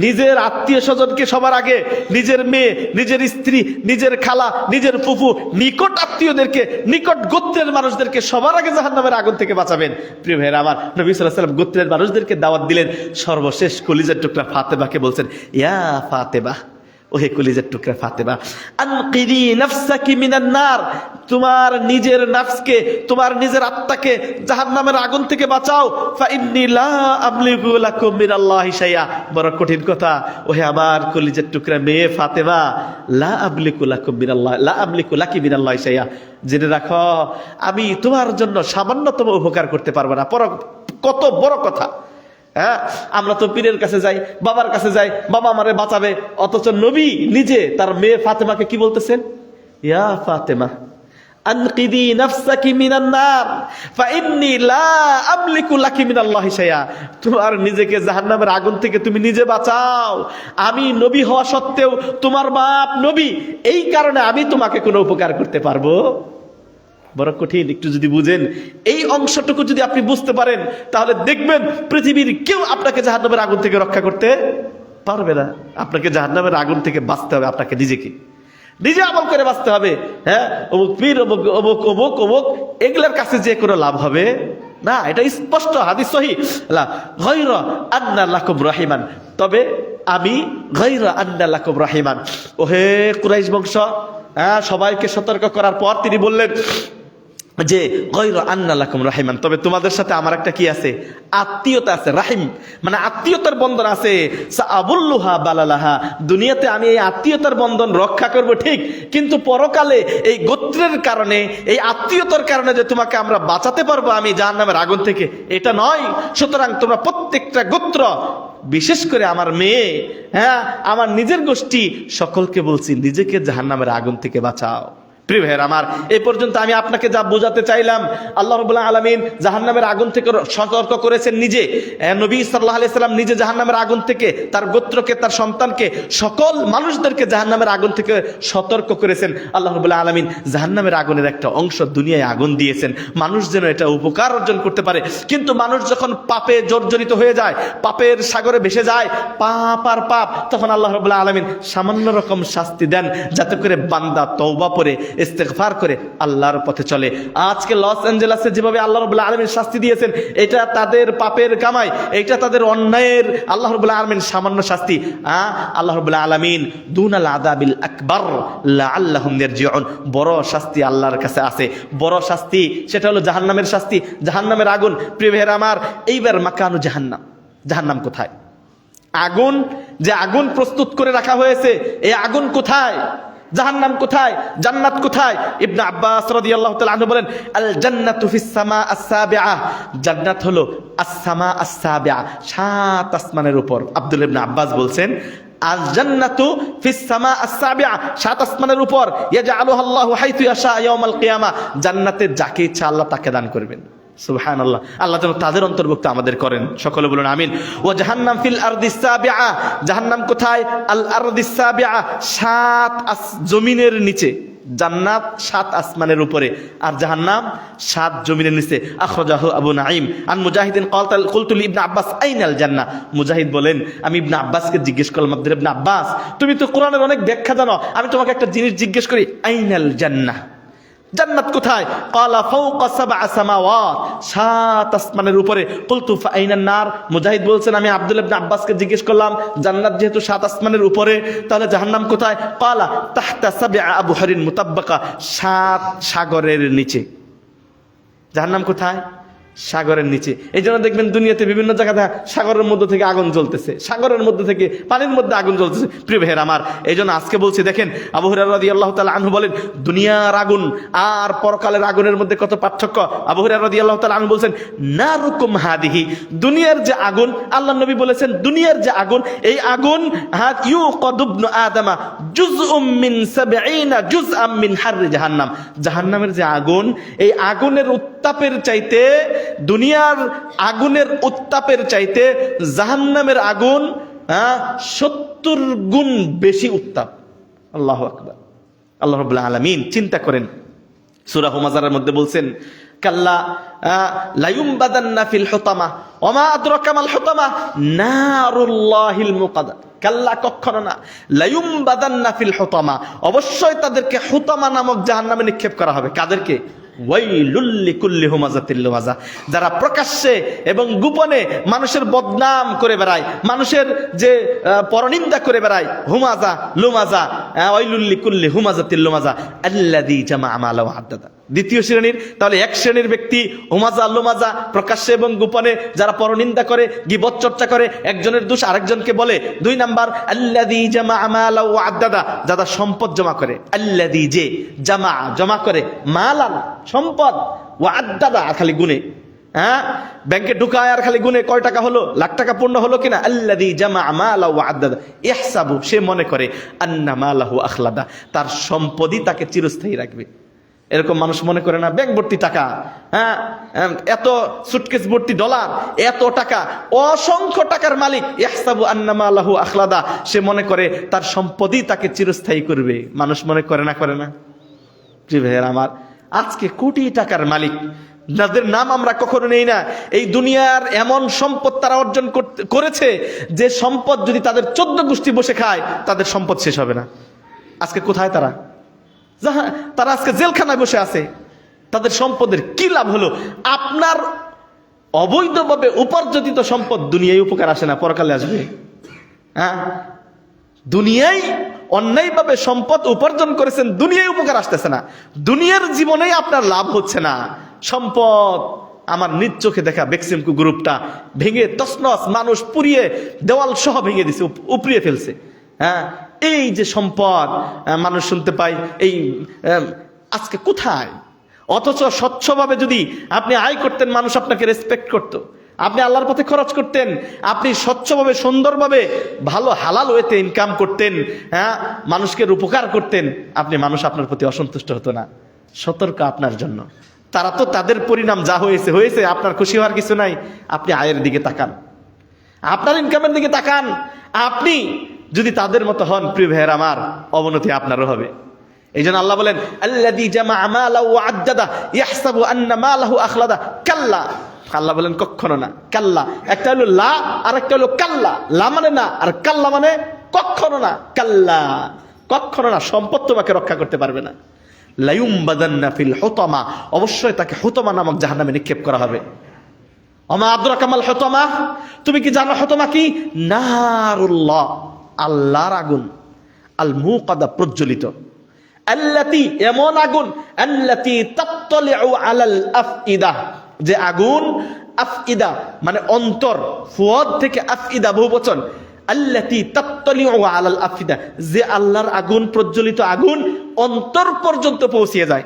নিজের আত্মীয় স্বজনকে সবার আগে, নিজের মেয়ে, নিজের স্ত্রী, নিজের খালা, নিজের ফুফু, নিকট আত্মীয়দেরকে, নিকট গোত্রের মানুষদেরকে সবার আগে জাহান্নামের আগুন থেকে বাঁচাবেন। প্রিয় ভাইরা আমার, নবী সাল্লাল্লাহু আলাইহি ওয়াসাল্লাম গোত্রের মানুষদেরকে দাওয়াত দিলেন। সর্বশেষ কলিজার টুকরা ফাতেমাকে বলছেন, ইয়া ফাতেমা, ওহে কলিজার টুকরা ফাতেমা, আনকিদি নাফসাকি মিনান নার, তোমার নিজের নাফসকে, তোমার নিজের আত্মাকে জাহান্নামের আগুন থেকে বাঁচাও। ফা ইন্নী লা আমলিকু লাকুম মিনাল্লাহি শাইআ, বড় কঠিন কথা, ওহে আমার কলিজার টুকরা মেয়ে ফাতেমা, লা আমলিকু লাকুম মিনাল্লাহ, লা আমলিকু লাকি মিনাল্লাহি শাইআ, জেনে রাখো আমি তোমার জন্য সামান্যতম উপকার করতে পারবো না। কত বড় কথা! হ্যাঁ, আমরা তো পীরের কাছে যাই, বাবার কাছে যাই, বাবা আমারে বাঁচাবে, অথচ নবী নিজে তার মেয়ে ফাতেমাকে কি বলতেছেন? ইয়া ফাতেমা আনকিদি নাফসাকি মিনান নার ফাইন্নী লা আমলিকু লাকি মিনাল্লাহি শাইআ, তোমার নিজেকে জাহান্নামের আগুন থেকে তুমি নিজে বাঁচাও। আমি নবী হওয়া সত্ত্বেও তোমার বাপ নবী, এই কারণে আমি তোমাকে কোনো উপকার করতে পারবো? বড় কঠিন। একটু যদি বুঝেন, এই অংশটুকু যদি আপনি বুঝতে পারেন, তাহলে দেখবেন পৃথিবীর কেউ আপনাকে জাহান্নামের আগুন থেকে রক্ষা করতে পারবে না। আপনাকে জাহান্নামের আগুন থেকে বাঁচতে হবে, আপনাকে নিজে আমল করে বাঁচতে হবে। হ্যাঁ, অমুক পীর, অমুক অমুক অমুক অমুক, এগুলোর কাছে যে কোনো লাভ হবে না। এটা স্পষ্ট হাদিস সহিহ। গায়রা আন্না লাকুম রাহিমান, তবে আমি গায়রা আন্না লাকুম রাহিমান। ওহে কুরাইশ বংশ, হ্যাঁ, সবাইকে সতর্ক করার পর তিনি বললেন যে গায়রা আন্না লাকুম রাহিমান, তবে তোমাদের সাথে আমার একটা কি আছে? আত্মীয়তা আছে। রাহিম মানে আত্মীয়তার বন্ধন আছে। সাআবুল্লুহা বালালাহা, দুনিয়াতে আমি এই আত্মীয়তার বন্ধন রক্ষা করব ঠিক, কিন্তু পরকালে এই গোত্রের কারণে, এই আত্মীয়তার কারণে যে তোমাকে আমরা বাঁচাতে পারবো আমি জাহান্নামের আগুন থেকে, এটা নয়। সুতরাং তোমরা প্রত্যেকটা গোত্র, বিশেষ করে আমার মেয়ে, হ্যাঁ, আমার নিজের গোষ্ঠী, সকলকে বলছি নিজেকে জাহান্নামের আগুন থেকে বাঁচাও। প্রিয় ভাইয়ের আমার, এই পর্যন্ত আমি আপনাকে যা বোঝাতে চাইলাম, আল্লাহ রাব্বুল আলামিন জাহান্নামের আগুন থেকে সতর্ক করেছেন নিজে। নবী সাল্লাল্লাহু আলাইহি সাল্লাম নিজে জাহান্নামের আগুন থেকে তার গোত্রকে, তার সন্তানকে, সকল মানুষদেরকে জাহান্নামের আগুন থেকে সতর্ক করেছেন। আল্লাহ রাব্বুল আলামিন জাহান্নামের আগুনের একটা অংশ দুনিয়ায় আগুন দিয়েছেন, মানুষ যেন এটা উপকার অর্জন করতে পারে। কিন্তু মানুষ যখন পাপে জর্জরিত হয়ে যায়, পাপের সাগরে ভেসে যায়, পাপ আর পাপ, তখন আল্লাহ রাব্বুল আলামিন সামান্য রকম শাস্তি দেন, যাতে করে বান্দা তওবা করে, ইস্তেগফার করে আল্লাহর পথে চলে। আজকে লস অ্যাঞ্জেলেসে যেভাবে আল্লাহ রাব্বুল আলামিন শাস্তি দিয়েছেন, এটা তাদের পাপের কামাই, এটা তাদের অন্যায়ের আল্লাহ রাব্বুল আলামিন সামান্য শাস্তি। আল্লাহ রাব্বুল আলামিন দুনাল আযাবিল আকবার লাআল্লাহুম ইয়ারজিউন, বড় শাস্তি আল্লাহর কাছে আছে। বড় শাস্তি সেটা হলো জাহান্নামের শাস্তি, জাহান্নামের আগুন। প্রিয় ভাইয়েরা আমার, এইবার মাকানু জাহান্নাম, জাহান্নাম কোথায়? আগুন, যে আগুন প্রস্তুত করে রাখা হয়েছে, এই আগুন কোথায়? জাহান্নাম কোথায়? জান্নাত কোথায়? ইবনে আব্বাস রাদিয়াল্লাহু তাআলা আনহু বলেন, আল জান্নাতু ফিস সামা আস-সাবিআ, জান্নাত হলো আস-সামা আস-সাবিআ, সাত আসমানের উপর। আব্দুল ইবনে আব্বাস বলছেন, আল জান্নাতু ফিস সামা আস-সাবিআ, সাত আসমানের উপর, ইয়াজআলুহা আল্লাহু হাইতু ইয়াশা ইয়াউমাল কিয়ামা, জান্নাতে যাকে ইচ্ছা আল্লাহ তাকে দান করবেন। সুবহানাল্লাহ, আল্লাহ যেন তাদের অন্তর্ভুক্ত আমাদের করেন। সকলে বলুন আমিন। ও জাহান্নাম ফিল আরদিস সাবিআ, জাহান্নাম কোথায়? আল আরদিস সাবিআ, সাত জমিনের নিচে। জান্নাত সাত আসমানের উপরে, আর জাহান্নাম সাত জমিনের নিচে। আখরাজাহু আবু নাঈম আন মুজাহিদিন কুলতু ইবনে আব্বাস আইনাল জান্নাহ, মুজাহিদ বলেন, আমি ইবনে আব্বাসকে জিজ্ঞেস করলাম, আব্দুল ইবনে আব্বাস, তুমি তো কোরআনের অনেক ব্যাখ্যা জানো, আমি তোমাকে একটা জিনিস জিজ্ঞেস করি, আইনাল জান্নাহ, জান্নাত কোথায়? ক্বালা ফাওকা সাবআ সামাওয়াত, সাত আসমানের উপরে। কুলতু ফা আইনান নার, মুজাহিদ বলছেন, আমি আব্দুল ইবনে আব্বাসকে জিজ্ঞেস করলাম, জান্নাত যেহেতু সাত আসমানের উপরে, তাহলে জাহান্নাম কোথায়? ক্বালা তাহতা সাবআ আবহুরিন মুতাব্বাকা, সাত সাগরের নিচে। জাহান্নাম কোথায়? সাগরের নিচে। এই জন্য দেখবেন দুনিয়াতে বিভিন্ন জায়গাতে সাগরের মধ্যে থেকে আগুন জ্বলতেছে, সাগরের মধ্যে থেকে পানির মধ্যে আগুন জ্বলতেছে। প্রিয় ভাইয়ের আমার, এই জন্য আজকে বলছি, দেখেন আবু হুরায়রা রাদিয়াল্লাহু তাআলা আনহু বলেন, দুনিয়ার আগুন আর পরকালের আগুনের মধ্যে কত পার্থক্য। আবু হুরায়রা রাদিয়াল্লাহু তাআলা আনহু বলছেন, নারুকুম হাদিহি, দুনিয়ার যে আগুন, আল্লাহর নবী বলেছেন, দুনিয়ার যে আগুন, এই আগুন ইউকাদু ইবনু আদামা জুজউম মিন 70 জুজআম মিন হাররি জাহান্নাম, জাহান্নামের যে আগুন, এই আগুনের উত্তাপের চাইতে, দুনিয়ার আগুনের উত্তাপের চাইতে জাহান্নামের আগুন 70 গুণ বেশি উত্তাপ। আল্লাহু আকবার। আল্লাহ রাব্বুল আলামিন, চিন্তা করেন, সূরা হুমাযার মধ্যে বলছেন, কাল্লা লায়ুমবাদান্না ফিল হুতামা ওমা আদরাকা মাল হুতামা নারুল্লাহিল মুকাদ্দা, কাল্লা, কখনো না, লায়ুমবাদান্না ফিল হুতামা, অবশ্যই তাদেরকে হুতামা নামক জাহান্নামে নিক্ষেপ করা হবে। কাদেরকে? ওয়াইলুল লিকুল্লি হুমাযাতিল লুমাযা, যারা প্রকাশ্যে এবং গোপনে মানুষের বদনাম করে বেড়ায়, মানুষের যে পরনিন্দা করে বেড়ায়, হুমাযা লুমাযা, ওয়াইলুল লিকুল্লি হুমাযাতিল লুমাযা আল্লাযী জামাআ মালা ওয়া আদ্দাদা। দ্বিতীয় শ্রেণীর, তাহলে এক শ্রেণীর ব্যক্তি হুমাযা লুমাযা, প্রকাশ্যে এবং গোপনে যারা পরনিন্দা করে, গীবত চর্চা করে, একজনের দোষ আরেকজনকে বলে। দুই নাম্বার, আল্লাযী জামাআ মালা ওয়া আদ্দাদা, যারা সম্পদ জমা করে, আল্লাযী, যে জামা জমা করে, মালান সম্পদ, ওয়া আদ্দাদা আর খালি গুনে, ব্যাংকে ঢুকায় আর খালি গুনে কয় টাকা হলো, লাখ টাকা পূর্ণ হলো কিনা। আল্লাযী জামাআ মালা ওয়া আদ্দাদা ইহসাবু, সে মনে করে আন্না মালাহু আখলাদা, তার সম্পদই তাকে চিরস্থায়ী রাখবে। এরকম মানুষ মনে করে না ব্যাংক ভর্তি টাকা, হ্যাঁ, এত সুটকেস ভর্তি ডলার, এত টাকা, অসংখ্য টাকার মালিক। ইহসাবু আন্নামা লাহু আখলাদা, সে মনে করে তার সম্পদই তাকে চিরস্থায়ী করবে। মানুষ মনে করে না, করে না? জি ভাইয়ের আমার, আজকে কোটি টাকার মালিক যাদের নাম আমরা কখনো নেই না, এই দুনিয়ার এমন সম্পদ তারা অর্জন করেছে যে সম্পদ যদি তাদের 14 গোষ্ঠী বসে খায় তাদের সম্পদ শেষ হবে না। আজকে কোথায় তারা? তারা আজকে জেলখানায় বসে আছে। তাদের সম্পদের কি লাভ হলো? আপনার অবৈধভাবে উপার্জিত সম্পদ দুনিয়ায় উপকার আসে না, পরকালে আসবে। হ্যাঁ, দুনিয়ায় অন্যায়ভাবে সম্পদ উপার্জন করেছেন, দুনিয়ায় উপকার আসতেছে না, দুনিয়ার জীবনেই আপনার লাভ হচ্ছে না। সম্পদ, আমার নিজ চোখে দেখা বেক্সিমকো গ্রুপটা ভেঙে তছনছ, মানুষ পুড়িয়ে দেওয়াল সহ ভেঙে দিছে, উপড়িয়ে ফেলছে। হ্যাঁ, এই যে সম্পদ মানুষ শুনতে পাই, এই আজকে কোথায়? অথচ স্বচ্ছভাবে যদি আপনি আয় করতেন, মানুষ আপনাকে রেসপেক্ট করত। আপনি আল্লাহর পথে খরচ করতেন, আপনি স্বচ্ছভাবে সুন্দরভাবে ভালো হালাল ওয়েতে ইনকাম করতেন, হ্যাঁ, মানুষকে উপকার করতেন, মানুষ আপনার প্রতি অসন্তুষ্ট হতো না। সতর্ক আপনার জন্য। তারা তো তাদের পরিণাম যা হয়েছে হয়েছে, আপনার খুশি হওয়ার কিছু নাই। আপনি আয়ের দিকে তাকান, আপনার ইনকামের দিকে তাকান। আপনি যদি তাদের মতো হন, প্রিয় ভাইয়ের আমার, অবনতি আপনারও হবে। এই জন্য আল্লাহ বলেন, আল্লাযী জামাআ মালাহু ওয়া আদ্দাদা ইয়াহসাবু আন্না মালাহু আখলাদা। কাল্লা, আল্লাহ বলেন কখনো না। কাল্লা, একটা হলো লা আর একটা হলো কাল্লা। লা মানে না, আর কাল্লা মানে কখনো না। কাল্লা, কখনো না, সম্পদ তোমাকে রক্ষা করতে পারবে না। লায়ুমবাদান্না ফিল হুতামা, অবশ্যই তাকে হুতামা নামক জাহান্নামে নিক্ষেপ করা হবে। ওমা আদরাকা মাল হুতামা, তুমি কি জানো হুতামা কি? নারুল্লাহ, আল্লাহর আগুন, আল মুকাদা, প্রজ্বলিত। আল্লাতী, এমন আগুন, আল্লাতী তাত্তালিউ আলাল আফইদা, যে আগুন, আফইদা মানে অন্তর, ফুয়াদ থেকে আফইদা বহুবচন। আল্লাতী তাত্তালিউ আলাল আফইদা, যে আল্লাহর আগুন, প্রজ্বলিত আগুন অন্তর পর্যন্ত পৌঁছে যায়।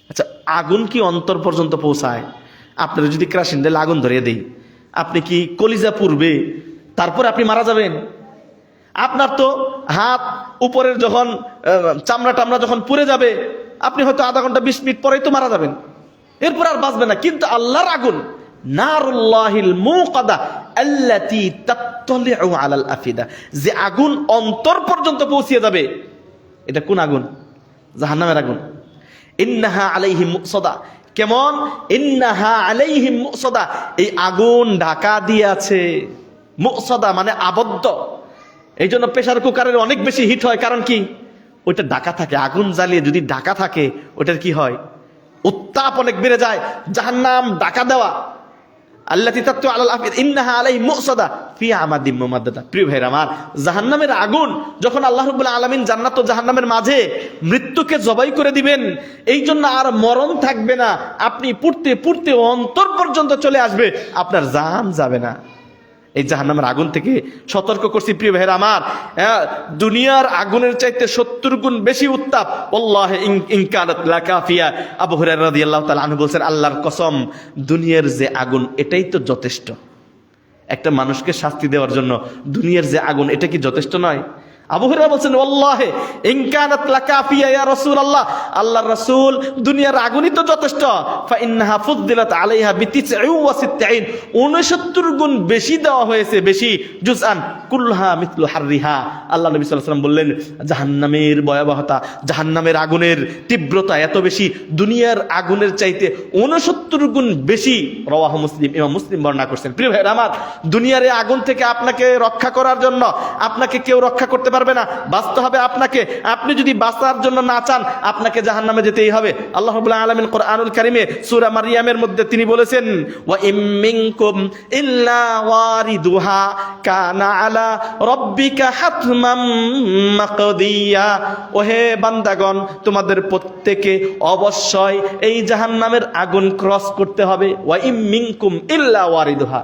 আচ্ছা, আগুন কি অন্তর পর্যন্ত পৌঁছায়? আপনারা যদি কেরোসিন দিয়ে আগুন ধরিয়ে দেই, আপনি কি কলিজা পুড়বে? তারপর আপনি মারা যাবেন? আপনার তো হাত উপরের যখন চামড়া টামড়া যখন পুড়ে যাবে, আপনি হয়তো আধা ঘন্টা 20 মিনিট পরেই তো মারা যাবেন, এরপর আর বাঁচবেন না। কিন্তু আল্লাহর আগুন, নারুল্লাহিল মুকাদা আল্লাতী তাত্তালিউ আলাল আফিদা, যে আগুন অন্তর পর্যন্ত পৌঁছে যাবে, এটা কোন আগুন? জাহান্নামের আগুন। ইন্নাহা আলাইহিম মুসাদা, কেমন? ইন্নাহা আলাইহিম মুসাদা, এই আগুন ঢাকা দিয়ে আছে। মুসাদা মানে আবদ্ধ। এই জন্য প্রেসার কুকারের অনেক বেশি হিট হয়, কারণ কি? ওইটা ঢাকা থাকে। আগুন জ্বালিয়ে যদি ঢাকা থাকে, ওইটার কি হয়? উত্তাপ অনেক বেড়ে যায়। জাহান্নাম ঢাকা দেওয়া। আল্লাতী তাত্তালিউ আলাল আফিদা ইন্নাহা আলাইহিম মুসাদা ফি আমাদিম মুমাদ্দাদা। প্রিয় ভাইরা আমার, জাহান্নামের আগুন যখন আল্লাহ রাব্বুল আলামিন জান্নাত ও জাহান্নামের মাঝে মৃত্যুকে জবাই করে দিবেন, এই জন্য আর মরণ থাকবে না। আপনি পুড়তে পুড়তে অন্তর পর্যন্ত চলে আসবে, আপনার জান যাবে না। এই জাহান্নামের আগুন থেকে সতর্ক করছি প্রিয় ভাইরা আমার। দুনিয়ার আগুনের চাইতে 70 গুণ বেশি উত্তাপ। আল্লাহি ইন কানাত লাকাফিয়া। আবু হুরায়রা রাদিয়াল্লাহু তাআলা আনহু বলেন, আল্লাহর কসম, দুনিয়ার যে আগুন এটাই তো যথেষ্ট। একটা মানুষকে শাস্তি দেওয়ার জন্য দুনিয়ার যে আগুন, এটা কি যথেষ্ট নয়? আবু হুরায়রা বলেন, আল্লাহি ইন কানাত লাকাফিয়া ইয়া রাসূলুল্লাহ, আল্লাহর রাসূল, দুনিয়ার আগুনই তো যথেষ্ট। ফা ইন্নাহা ফুদ্দিলাত আলাইহা বি69 69 গুণ বেশি দেওয়া হয়েছে, বেশি জুজআন কুল্লুহা মিথলু হাররিহা। আল্লাহ নবী সাল্লাল্লাহু আলাইহি ওয়াসাল্লাম বললেন, জাহান্নামের ভয়াবহতা, জাহান্নামের আগুনের তীব্রতা এত বেশি, দুনিয়ার আগুনের চাইতে 69 গুণ বেশি। রাওয়াহু মুসলিম, ইমাম মুসলিম বর্ণনা করছেন। প্রিয় ভাইরা আমার, দুনিয়ার এই আগুন থেকে আপনাকে রক্ষা করার জন্য আপনাকে কেউ রক্ষা করতে পারবে না, বাঁচতে হবে আপনাকে। আপনি যদি বাঁচার জন্য না চান, আপনাকে জাহান্নামে যেতেই হবে। আল্লাহ রাব্বুল আলামিন কোরআনুল কারীমে সূরা মারইয়ামের মধ্যে তিনি বলেছেন, ওয়া ইম মিনকুম ইল্লা ওয়ারিদুহা কানা আলা রাব্বিকা হাতমান মাকদিয়া। ওহে বান্দাগণ, তোমাদের প্রত্যেকে অবশ্যই এই জাহান্নামের আগুন ক্রস করতে হবে। ওয়া ইম মিনকুম ইল্লা ওয়ারিদুহা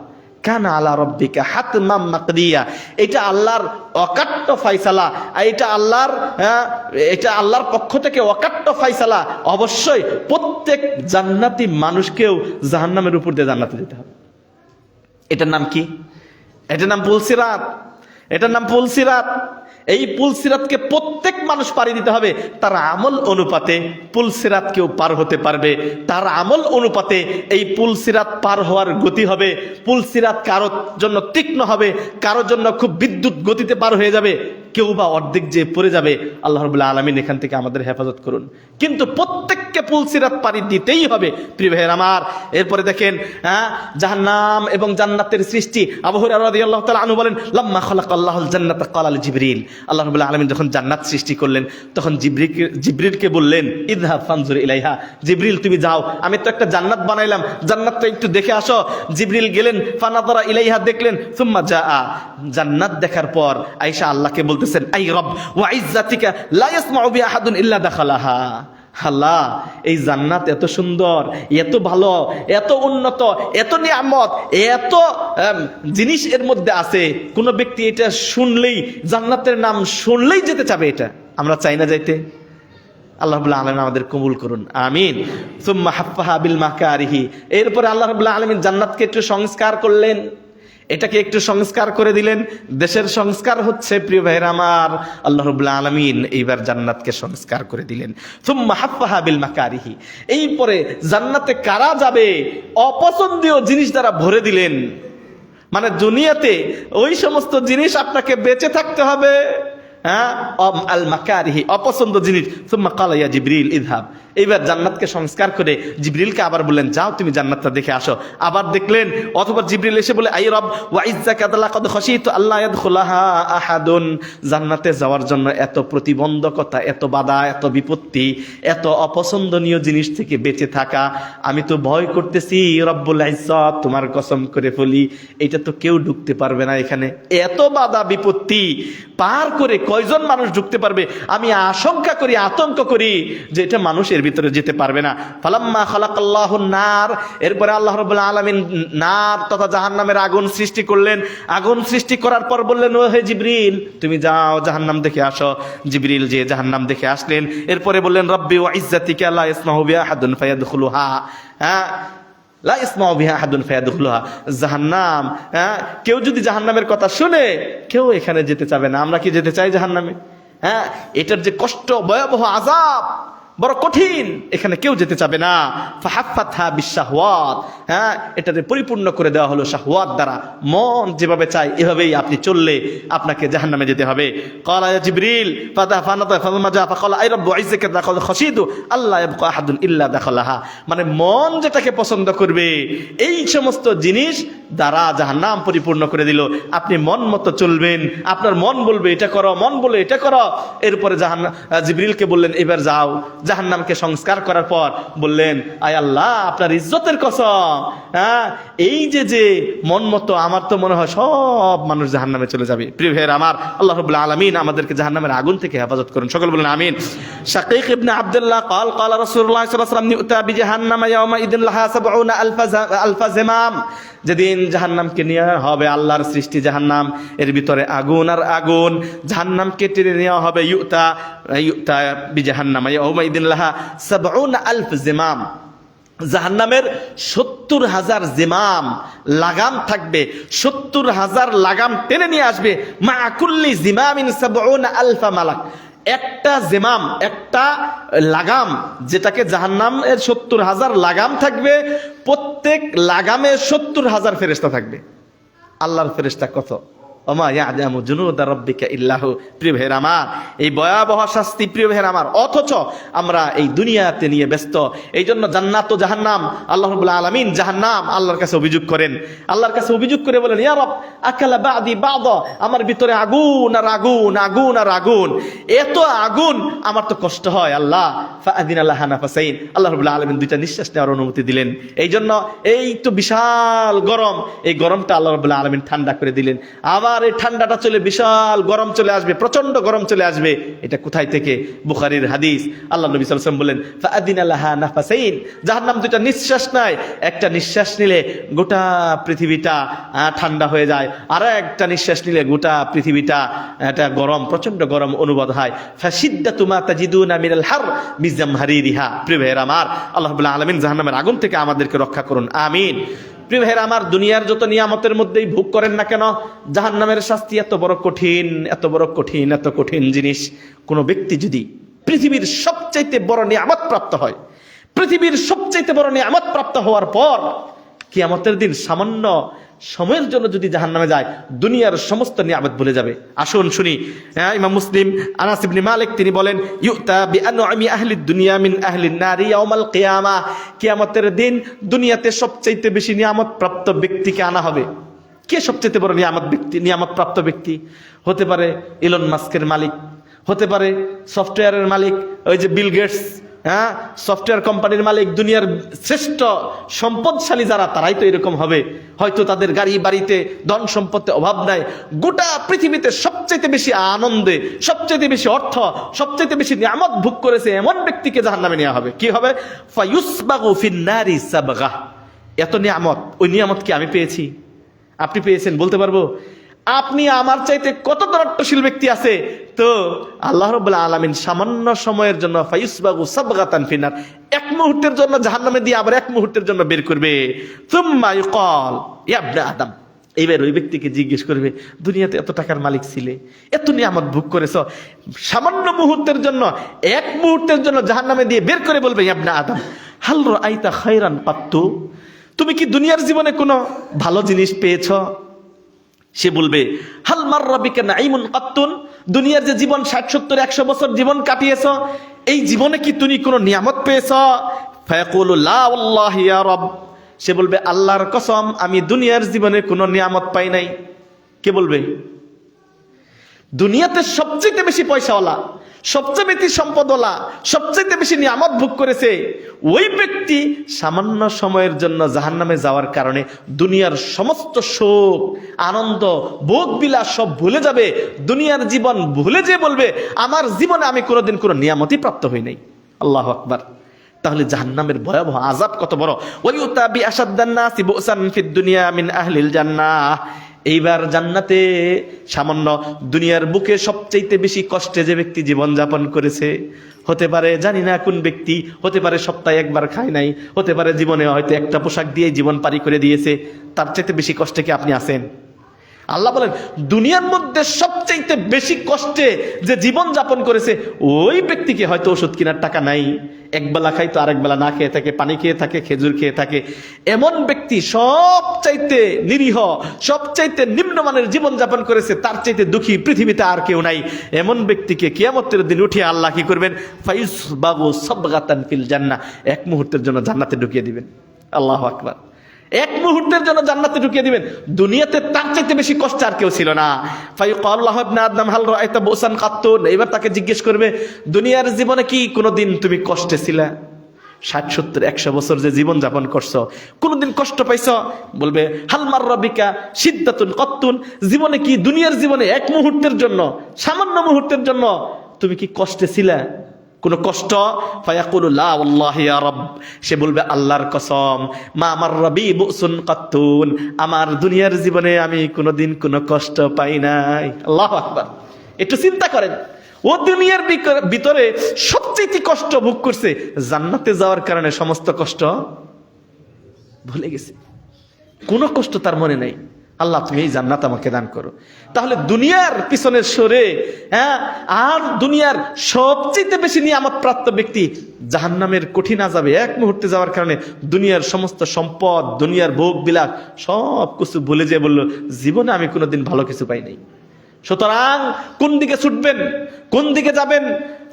কানা আলা রাব্বিকা হাতমান মাকদিয়া। এটা আল্লাহর অকাট্য ফয়সালা, এটা আল্লাহর পক্ষ থেকে অকাট্য ফয়সালা। অবশ্যই প্রত্যেক জান্নাতি মানুষকেও জাহান্নামের উপর দিয়ে জান্নাতে যেতে হবে। এটার নাম কি? এটার নাম পুলসিরাত। এটার নাম পুলসিরাত। এই পুলসিরাতকে প্রত্যেক মানুষ পাড়ি দিতে হবে, তার আমল অনুপাতে পুলসিরাত কেউ পার হতে পারবে, তার আমল অনুপাতে এই পুলসিরাত পার হওয়ার গতি হবে। পুলসিরাত কারোর জন্য তীক্ষ্ণ হবে, কারোর জন্য খুব বিদ্যুৎ গতিতে পার হয়ে যাবে, কেউ বা অর্ধেক যে পড়ে যাবে। আল্লাহ রাব্বুল আলামিন এখান থেকে আমাদের হেফাজত করুন। কিন্তু প্রত্যেককে পুলসিরাত পাড়ি দিতেই হবে প্রিয় ভাইয়ের আমার। এরপরে দেখেন জাহান্নাম এবং জান্নাতের সৃষ্টি। আবু হুরায়রা রাদিয়াল্লাহু তাআলা আনহু বলেন, লাম্মা খালাকাল্লাহুল জান্নাতা ক্বালা লিজিবরিল, আল্লাহ রাব্বুল আলামিন যখন জান্নাত সৃষ্টি করলেন তখন জিবরিলকে বললেন, ইযহাব ফানজুর ইলাইহা, জিবরিল তুমি যাও, আমি তো একটা জান্নাত বানাইলাম, জান্নাতটা একটু দেখে আসো। জিবরিল গেলেন, ফানাযারা ইলাইহা, দেখলেন। সুম্মা জাআ, জান্নাত দেখার পর আয়েশা আল্লাহকে বলতেছেন, আই রব ওয়া ইজ্জাতিকা লা ইয়াসমাউ বি আহাদুন ইল্লা দাখালাহা। আল্লাহ, এই জান্নাত এত সুন্দর, এত ভালো, এত উন্নত, এত নিয়ামত, এত জিনিস এর মধ্যে আছে, কোন ব্যক্তি এটা শুনলেই, জান্নাতের নাম শুনলেই যেতে চাবে। এটা আমরা চাই না যাইতে? আল্লাহ রাব্বুল আলামিন আমাদের কবুল করুন, আমিন। সুম্মা হাফফাহা বিল মাকারিহি, এরপরে আল্লাহ রাব্বুল আলামিন জান্নাতকে একটু সংস্কার করলেন, এটাকে একটু সংস্কার করে দিলেন। দেশের সংস্কার হচ্ছে প্রিয় ভাইরা আমার, আল্লাহ রাব্বুল আলামিন এইবার জান্নাতকে সংস্কার করে দিলেন। সুম্মা হাফফাহা বিল মাকারিহি, এই পরে জান্নাতে কারা যাবে অপছন্দীয় জিনিস দ্বারা ভরে দিলেন। মানে দুনিয়াতে ওই সমস্ত জিনিস আপনাকে বেঁচে থাকতে হবে, আল মাকারিহি, অপছন্দ জিনিস। সুম্মা ক্বালা ইয়া জিবরিল ইযহাব, এইবার জান্নাতকে সংস্কার করে জিবরিলকে আবার বললেন, যাও তুমি জান্নাতটা দেখে আসো। আবার দেখলেন, অথবা জিবরিল এসে বলে, আই রব ওয়া ইজ্জাকা লাকাদ খাশিতু আল্লা ইয়াদখুলাহা আহাদুন, জান্নাতে যাওয়ার জন্য এত প্রতিবন্ধকতা, এত বাধা, এত বিপত্তি, এত অপছন্দনীয় জিনিস থেকে বেঁচে থাকা, আমি তো ভয় করতেছি রব্বুল ইজ্জত, তোমার কসম করে বলি এটা তো কেউ ঢুকতে পারবে না এখানে। এত বাধা বিপত্তি পার করে কয়জন মানুষ ঢুকতে পারবে? আমি আশঙ্কা করি, আতঙ্ক করি যে এটা মানুষ এর ভিতরে যেতে পারবে না। ফালাম্মা খালাকাল্লাহুন নার, এরপরে আল্লাহ রাব্বুল আলামিন নার তথা জাহান্নামের আগুন সৃষ্টি করলেন। আগুন সৃষ্টি করার পর বললেন, ও হে জিবরিল, তুমি যাও জাহান্নাম দেখে আসো। জিবরিল যে জাহান্নাম দেখে আসলেন, এরপরে বললেন, রব্বি ওয়া ইজ্জাতিকা লা ইয়াসমাহু বিহা আহাদুন ফায়াদখুলুহা, লা ইসমাউ বিহা আহাদুন ফায়াদখুলুহা, জাহান্নাম, কেউ যদি জাহান্নামের কথা শুনে কেউ এখানে যেতে চাবে না। আমরা কি যেতে চাই জাহান্নামে? এটার যে কষ্ট, ভয়াবহ আযাব, বড় কঠিন, এখানে কেউ যেতে চাবে না। ফাহাফফাতহা বিশাহওয়াত, এটাতে পরিপূর্ণ করে দেওয়া হলো শাহওয়াত দ্বারা। মন যেভাবে চায় এভাবেই আপনি চললে আপনাকে জাহান্নামে যেতে হবে। ক্বালা ইয়া জিবরিল ফাদাফানাতা ফামা জা ফাকালা আই রাব্বু ইজ্জাকা লাকাদ খাশিতু আল্লা ইয়াবকা আহাদুন ইল্লা দাখালাহা, মানে মন যেটাকে পছন্দ করবে এই সমস্ত জিনিস দ্বারা জাহান্নাম পরিপূর্ণ করে দিল। আপনি মন মতো চলবেন, আপনার মন বলবে এটা করো, মন বলে এটা করো। এরপরে জিবরিলকে বললেন, এবার যাও। জাহান্নামকে সংস্কার করার পর বললেন, আয় আল্লাহ, আপনার ইজ্জতের কসম, এই যে মন মতো, আমার তো মনে হয় সব মানুষ জাহান্নামে চলে যাবে। প্রিয় ভাইয়ের আমার, আল্লাহ রাব্বুল আলামিন আমাদেরকে জাহান্নামের আগুন থেকে হেফাজত করুন, সকল বলেন আমিন। শাকীক ইবনে আব্দুল্লাহ قال قال رسول الله صلى الله عليه وسلم يؤتى بجهنم يومئذ لها 70,000 زمام, যেদিন জাহান্নামকে নিয়ে হবে, আল্লাহর সৃষ্টি জাহান্নাম, এর ভিতরে আগুন আর আগুন, জাহান্নামকে টেনে নেওয়া হবে। ইউতা বিজাহান্নাম ইয়াউমাইদিন লাহা 70,000 জিমাম, জাহান্নামের 70,000 জিমাম লাগাম থাকবে, 70,000 লাগাম টেনে নিয়ে আসবে। মা কুল্লি জিমামিন 70,000 মালাক, একটা জিমাম, একটা লাগাম, যেটাকে জাহান্নামের 70,000 লাগাম থাকবে, প্রত্যেক লাগামে 70,000 ফেরেশতা থাকবে। আল্লাহর ফেরেশতা কত? ওমা ইয়া'লামু জুনুদা রাব্বিকা ইল্লাহু। প্রিয় ভাইয়ের আমার, এই ভয়াবহ শাস্তি প্রিয় ভাইয়ের আমার, অথচ আমরা এই দুনিয়াতে নিয়ে ব্যস্ত। এই জন্য জান্নাত ও জাহান্নাম, আল্লাহ রাব্বুল আলামিন জাহান্নাম আল্লাহর কাছে অভিযোগ করেন, আল্লাহর কাছে অভিযোগ করে বলেন, ইয়া রব আকালা বাদি বাদা, আমার ভিতরে আগুন আর আগুন, আগুন আর আগুন, এত আগুন, আমার তো কষ্ট হয় আল্লাহ। ফাআযিনা লাহা নাফাসাইন, আল্লাহ রাব্বুল আলামিন দুইটা নিঃশ্বাস নেওয়ার অনুমতি দিলেন। এই জন্য এই তো বিশাল গরম, এই গরমটা আল্লাহ রাব্বুল আলামিন ঠান্ডা করে দিলেন। আবার এই ঠান্ডাটা চলে বিশাল গরম চলে আসবে, প্রচন্ড গরম চলে আসবে। এটা কোথায় থেকে? বুখারীর হাদিস। আল্লাহ নবী সাল্লাল্লাহু আলাইহি ওয়াসাল্লাম বলেন, ফাআযিনা লাহা নাফাসাইন, জাহান্নাম দুইটা নিঃশ্বাস নেয়, একটা নিঃশ্বাস নিলে গোটা পৃথিবীটা ঠান্ডা হয়ে যায়, আর একটা নিঃশ্বাস নিলে গোটা পৃথিবীটা এটা গরম, প্রচন্ড গরম অনুভব হয়। ফাশিদ্দাতু মা তাজিদুনা মিনাল হার বিজামহারিরিহা। প্রিয় ভাইয়েরা আমার, আল্লাহ রাব্বুল আলামিন জাহান্নামের আগুন থেকে আমাদেরকে রক্ষা করুন, আমিন। প্রিয় ভাইরা আমার, দুনিয়ার যত নিয়ামতের মধ্যেই ভোগ করেন না কেন, জাহান্নামের শাস্তি এত বড় কঠিন, এত বড় কঠিন, এত কঠিন জিনিস। কোনো ব্যক্তি যদি পৃথিবীর সবচাইতে বড় নিয়ামত প্রাপ্ত হয়, পৃথিবীর সবচাইতে বড় নিয়ামত প্রাপ্ত হওয়ার পর কিয়ামতের দিন সামান্য সময়ের জন্য যদি জাহান্নামে যায়, দুনিয়ার সমস্ত নিয়ামত ভুলে যাবে। আসুন শুনি, ইমাম মুসলিম আনাস ইবনে মালিক তিনি বলেন, ইউতা বিআনআমি আহলি দুনিয়া মিন আহলিন নারি ইয়াউমাল কিয়ামা, কিয়ামতের দিন দুনিয়াতে সবচাইতে বেশি নিয়ামত প্রাপ্ত ব্যক্তিকে আনা হবে। কে সবচাইতে বড় নিয়ামত প্রাপ্ত ব্যক্তি? হতে পারে ইলন মাস্কের মালিক, হতে পারে সফটওয়্যারের মালিক, ওই যে বিল গেটস, সফটওয়্যার কোম্পানির মালিক, দুনিয়ার শ্রেষ্ঠ সম্পদশালী যারা, তারাই তো এরকম হবে। হয়তো তাদের গাড়ি বাড়িতে ধন সম্পত্তির অভাব নাই, গোটা পৃথিবীতে সবচেয়ে বেশি আনন্দে, সবচেয়ে বেশি অর্থ, সবচেয়ে বেশি নিয়ামত ভোগ করেছে এমন ব্যক্তিকে জাহান্নামে নেওয়া হবে। কি হবে? ফায়ুসবাগু ফিন নারি সাবগা। এত নিয়ামত, ওই নিয়ামত কি আমি পেয়েছি? আপনি পেয়েছেন? বলতে পারবো? আপনি আমার চাইতে কত ধনাঢ্যশীল ব্যক্তি আছে? তো আল্লাহ রাব্বুল আলামিন সামান্য সময়ের জন্য ফায়ুসবাগু সাবগাতান ফিনার, এক মুহূর্তের জন্য জাহান্নামে দিয়ে আবার এক মুহূর্তের জন্য বের করবে। সুম্মা ইউকাল ইয়া ইবনে আদম, এইবার ওই ব্যক্তিকে জিজ্ঞেস করবে, দুনিয়াতে এত টাকার মালিক ছিলে, এত নিয়ামত ভোগ করেছ, সামান্য মুহূর্তের জন্য, এক মুহূর্তের জন্য জাহান্নামে দিয়ে বের করে বলবে, ইয়া ইবনে আদম হাল রাআইতা খায়রান কাত্তু, তুমি কি দুনিয়ার জীবনে কোনো ভালো জিনিস পেয়েছ? সে বলবে, হাল মাররা বিকা নাঈমুন কাত্তুন, দুনিয়ার যে জীবন 60-70-100 বছর জীবন কাটিয়েছ, এই জীবনে কি তুমি কোনো নিয়ামত পেয়েছ? ফায়াকুলু লা ওয়াল্লাহি ইয়া রাব, সে বলবে, আল্লাহর কসম আমি দুনিয়ার জীবনে কোনো নিয়ামত পাই নাই। কে বলবে? দুনিয়াতে সবচেয়ে বেশি পয়সাওয়ালা, সবচেয়ে বেশি সম্পদওয়ালা, সবচেয়ে বেশি নিয়ামত ভোগ করেছে ওই ব্যক্তি সামান্য সময়ের জন্য জাহান্নামে যাওয়ার কারণে দুনিয়ার সমস্ত সুখ, আনন্দ, ভোগ বিলাস সব ভুলে যাবে। দুনিয়ার জীবন ভুলে যেয়ে বলবে, আমার জীবনে আমি কোনোদিন কোনো নিয়ামতই প্রাপ্ত হই নাই। আল্লাহু আকবার। তাহলে জাহান্নামের ভয়াবহ আযাব কত বড়। ওয়ায়ুতা বিআশাদ্দান নাসি বুসান ফিদ দুনিয়া মিন আহলিল জান্নাহ, এইবার জান্নাতে সামান্য দুনিয়ার বুকে সবচাইতে বেশি কষ্টে যে ব্যক্তি জীবন যাপন করেছে, হতে পারে জানি না কোন ব্যক্তি, হতে পারে সপ্তাহে একবার খায় নাই, হতে পারে জীবনে হয়তো একটা পোশাক দিয়ে জীবন পারি করে দিয়েছে, তার চাইতে বেশি কষ্টে কি আপনি আছেন? আল্লাহ বলেন, দুনিয়ার মধ্যে সবচাইতে বেশি কষ্টে যে জীবন যাপন করেছে ওই ব্যক্তিকে হয়তো ওষুধ কেনার টাকা নাই, একবেলা খাই তো আরেক বেলা না খেয়ে থাকে, পানি খেয়ে থাকে, খেজুর খেয়ে থাকে, এমন ব্যক্তি সবচাইতে নিরীহ, সবচাইতে নিম্নমানের জীবন যাপন করেছে, তার চাইতে দুঃখী পৃথিবীতে আর কেউ নাই। এমন ব্যক্তিকে কিয়ামতের দিন উঠিয়ে আল্লাহ কি করবেন? ফায়ুসবাগু সাবগাতান ফিল জান্নাহ, এক মুহূর্তের জন্য জান্নাতে ঢুকিয়ে দিবেন। আল্লাহু আকবার। এক মুহূর্তের জন্য জান্নাতে ঢুকিয়ে দিবেন। দুনিয়াতে তার চাইতে বেশি কষ্ট আর কেউ ছিল না। ফায়ুকাল্লাহু ইবনে আদম হাল রাআইতা বুসান কাত্তুন, এবার তাকে জিজ্ঞেস করবে, দুনিয়ার জীবনে কি কোনোদিন তুমি কষ্টে ছিলা? 60-70-100 বছর যে জীবন যাপন করছো, কোনোদিন কষ্ট পাইছো? বলবে, হাল মাররা বিকা শিদ্দাতুন কাত্তুন, জীবনে কি, দুনিয়ার জীবনে এক মুহূর্তের জন্য, সামান্য মুহূর্তের জন্য তুমি কি কষ্টে ছিলা? কোন কষ্ট? ফায়াকুলু লা ওয়াল্লাহি ইয়া রাব, সে বলবে, আল্লাহর কসম মা মাররা বি বুসুন কাত্তুন, আমার দুনিয়ার জীবনে আমি কোনোদিন কোনো কষ্ট পাই নাই। আল্লাহু আকবার। একটু চিন্তা করেন, ও দুনিয়ার ভিতরে সবচেয়ে কষ্ট ভোগ করছে, জান্নাতে যাওয়ার কারণে সমস্ত কষ্ট ভুলে গেছে, কোনো কষ্ট তার মনে নাই। আল্লাহ তুমি এই জান্নাত আমাকে দান করো। তাহলে দুনিয়ার পিছনে সরে, আর দুনিয়ার সবচেয়ে বেশি নিয়ামত প্রাপ্ত ব্যক্তি জাহান্নামের কঠিন আযাবে এক মুহূর্তে যাওয়ার কারণে দুনিয়ার সমস্ত সম্পদ, দুনিয়ার ভোগ বিলাস সব কিছু ভুলে যেয়ে বলল, জীবনে আমি কোনোদিন ভালো কিছু পাই নাই। সুতরাং কোন দিকে ছুটবেন, কোন দিকে যাবেন,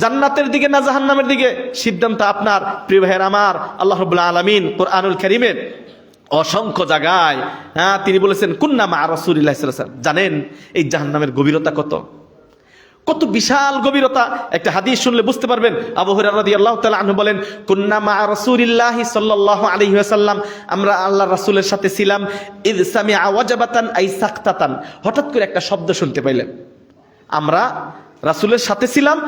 জান্নাতের দিকে না জাহান্নামের দিকে, সিদ্ধান্ত আপনার। প্রিয় ভাইয়ের আমার, আল্লাহ রাব্বুল আলামিন কুরআনুল কারীমের অসংখ্য জায়গায় তিনি বলেছেন, কুন্না মা রাসূলিল্লাহি সাল্লাল্লাহু আলাইহি ওয়াসাল্লাম। জানেন এই জাহান্নামের গভীরতা কত, কত বিশাল গভীরতা। একটা হাদিস শুনলে বুঝতে পারবেন। আবু হুরায়রা রাদিয়াল্লাহু তাআলা আনহু বলেন, কুন্না মা রাসূলিল্লাহি সাল্লাল্লাহু আলাইহি ওয়াসাল্লাম, আমরা আল্লাহর রাসূলের সাথে ছিলাম, ইয সামিআ ওয়াজাবাতান আই সাকতাতান, হঠাৎ করে একটা শব্দ শুনতে পাইলেন। আমরা রাসূলের সাথে ছিলাম,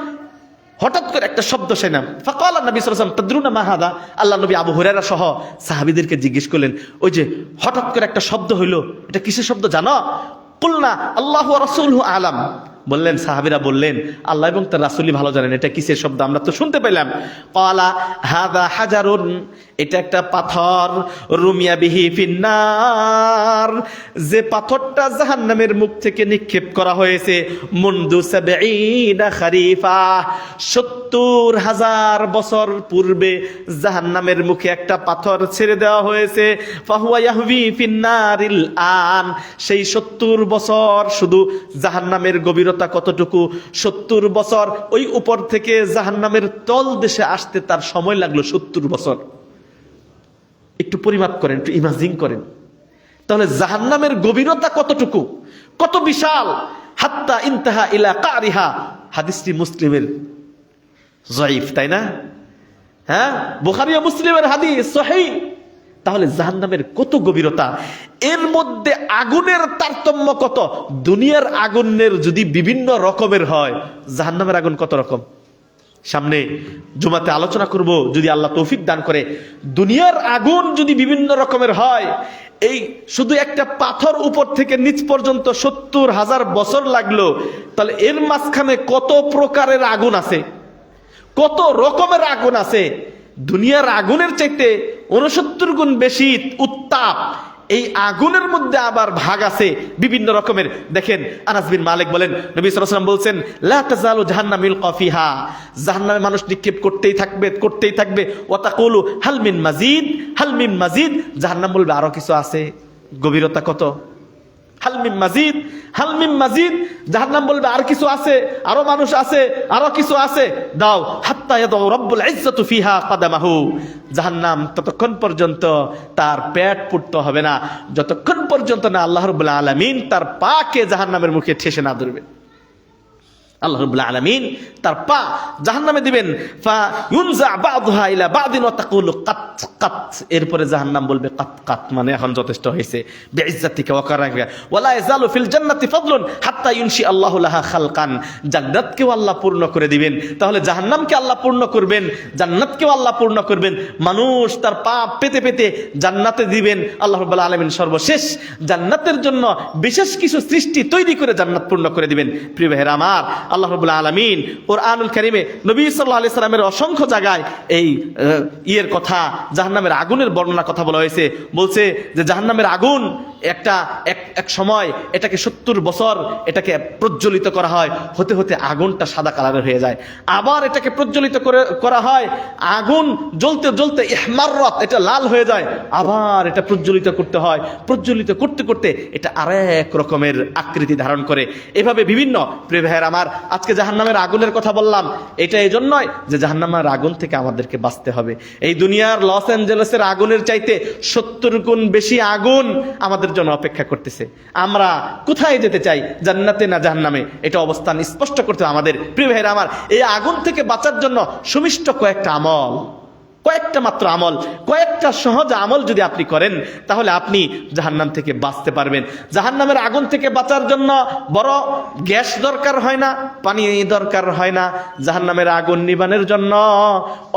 হঠাৎ করে একটা শব্দ শুনলাম। ফাকাল নবী সাল্লাল্লাহু আলাইহি ওয়াসাল্লাম তাদরুনা মা হাদা, আল্লাহ নবী আবু হুরায়রা সহ সাহাবীদেরকে জিজ্ঞেস করলেন, ওই যে হঠাৎ করে একটা শব্দ হইলো, এটা কিসের শব্দ জানো? কুলনা আল্লাহু ওয়া রাসূলুহু আলাম, বললেন, সাহাবীরা বললেন, আল্লাহ এবং তার রাসূলই ভালো জানেন এটা কিসের শব্দ, আমরা তো শুনতে পেলাম। ক্বালা হাযা হাজারুন, এটা একটা পাথর, রুমিয়া বিহি ফিন্নার, যে পাথরটা জাহান্নামের মুখ থেকে নিক্ষেপ করা হয়েছে মুনদু ৭০ খরিফা, ৭০,০০০ বছর পূর্বে জাহান্নামের মুখে একটা পাথর ছেড়ে দেওয়া হয়েছে। ফাহুয়া ইয়াহবি ফিন্নারিল আন, সেই ৭০ বছর শুধু জাহান্নামের গভীরতা কতটুকু, ৭০ বছর ওই উপর থেকে জাহান্নামের তল দেশে আসতে তার সময় লাগলো ৭০ বছর। একটু পরিমাপ করেন, একটু ইমাজিন করেন, তাহলে জাহান্নামের গভীরতা কতটুকু, কত বিশাল। হাত্তা ইনতাহা ইলা কারিহা, হাদিসটি মুসলিমের যায়িফ, তাই না? হ্যাঁ, বুখারী ও মুসলিমের হাদিস সহিহ। তাহলে জাহান্নামের কত গভীরতা, এর মধ্যে আগুনের তারতম্য কত। দুনিয়ার আগুনের যদি বিভিন্ন রকমের হয়, জাহান্নামের আগুন কত রকম, সামনে জুমাতে আলোচনা করব যদি আল্লাহ তৌফিক দান করে। দুনিয়ার আগুন যদি বিভিন্ন রকমের হয়, এই শুধু একটা পাথর উপর থেকে নিচ পর্যন্ত ৭০,০০০ বছর লাগলো, তাহলে এর মাঝখানে কত প্রকারের আগুন আছে, কত রকমের আগুন আছে। দুনিয়ার আগুনের চাইতে ৬৯ গুণ বেশি উত্তাপ। এই আগুনের মধ্যে আবার ভাগ আছে বিভিন্ন রকমের। দেখেন, আনাস বিন মালিক বলেন, নবী সাল্লাল্লাহু আলাইহি ওয়াসাল্লাম বলছেন, লা তাজালু জাহান্নামু ইলকা ফিহা, জাহান্নামে মানুষ নিক্ষেপ করতেই থাকবে, করতেই থাকবে। ওয়া তাকুলু হাল মিন মাজিদ, হাল মিন মাজিদ, জাহান্নাম বলবে আরো কিছু আছে। গভীরতা কত, হাল মিন মাজিদ, হাল মিন মাজিদ, জাহান্নাম বলবে আর কিছু আছে, আরো মানুষ আছে, আরো কিছু আছে, দাও। হাত্তা ইয়াদাউ রাব্বুল ইজ্জাতু ফিহা কাদামাহু, জাহান্নাম ততক্ষণ পর্যন্ত তার পেট পুড়তে হবে না যতক্ষণ পর্যন্ত না আল্লাহ রাব্বুল আলামিন তার পাকে জাহান্নামের মুখে ঠেসে না ধরবে। আল্লাহ রাব্বুল আলামিন তার পা জাহান্নামে দিবেন। ফা ইউনজা বাদুহা ইলা বাদিন ওয়া তাকুলু কাত কাত, এরপরে জাহান্নাম বলবে কাত কাত, মানে এখন যথেষ্ট হয়েছে। বিইজ্জাতিকা ওয়া কারামিকা ওয়ালা ইয়াজালু ফিল জান্নাতি ফাদলুন হাত্তা ইউনশি আল্লাহু লাহা খালকান, জান্নাতকেও আল্লাহ পূর্ণ করে দিবেন। তাহলে জাহান্নামকে আল্লাহ পূর্ণ করবেন, জান্নাতকেও আল্লাহ পূর্ণ করবেন। মানুষ তার পাপ পেতে পেতে জান্নাতে দিবেন। আল্লাহ রাব্বুল আলামিন সর্বশেষ জান্নাতের জন্য বিশেষ কিছু সৃষ্টি তৈরি করে জান্নাত পূর্ণ করে দিবেন। প্রিয় ভাইরা আমার, আল্লাহ রাব্বুল আলামিন কুরআনুল কারীমে নবী সাল্লাল্লাহু আলাইহি সাল্লামের অসংখ্য জায়গায় এই ইয়ের কথা, জাহান্নামের আগুনের বর্ণনা কথা বলা হয়েছে। বলছে যে জাহান্নামের আগুন এক সময় এটাকে ৭০ বছর এটাকে প্রজ্বলিত করা হয়, হতে হতে আগুনটা সাদা কালারের হয়ে যায়। আবার এটাকে প্রজ্বলিত করা হয়, আগুন জ্বলতে জ্বলতে ইহমাররাত, এটা লাল হয়ে যায়। আবার এটা প্রজ্বলিত করতে হয়, প্রজ্বলিত করতে করতে এটা আরেক রকমের আকৃতি ধারণ করে। এভাবে বিভিন্ন। প্রিয় ভাইয়ের আমার, আজকে জাহান্নামের আগুনের কথা বললাম, এটা এই জন্যই যে জাহান্নামের আগুন থেকে আমাদেরকে বাঁচতে হবে। এই দুনিয়ার লস অ্যাঞ্জেলেসের আগুনের চাইতে ৭০ গুণ বেশি আগুন আমাদের জন্য অপেক্ষা করতেছে। আমরা কোথায় যেতে চাই, জান্নাতে না জাহান্নামে, এটা অবস্থান স্পষ্ট করতে আমাদের। প্রিয় ভাইরা আমার, এই আগুন থেকে বাঁচার জন্য সুমিষ্ট কয়েকটা আমল, কয়েকটা মাত্র আমল, কয়েকটা সহজ আমল যদি আপনি করেন, তাহলে আপনি জাহান্নাম থেকে বাঁচতে পারবেন। জাহান্নামের আগুন থেকে বাঁচার জন্য বড় গ্যাস দরকার হয় না, পানি দরকার হয় না। জাহান্নামের আগুন নিবানোর জন্য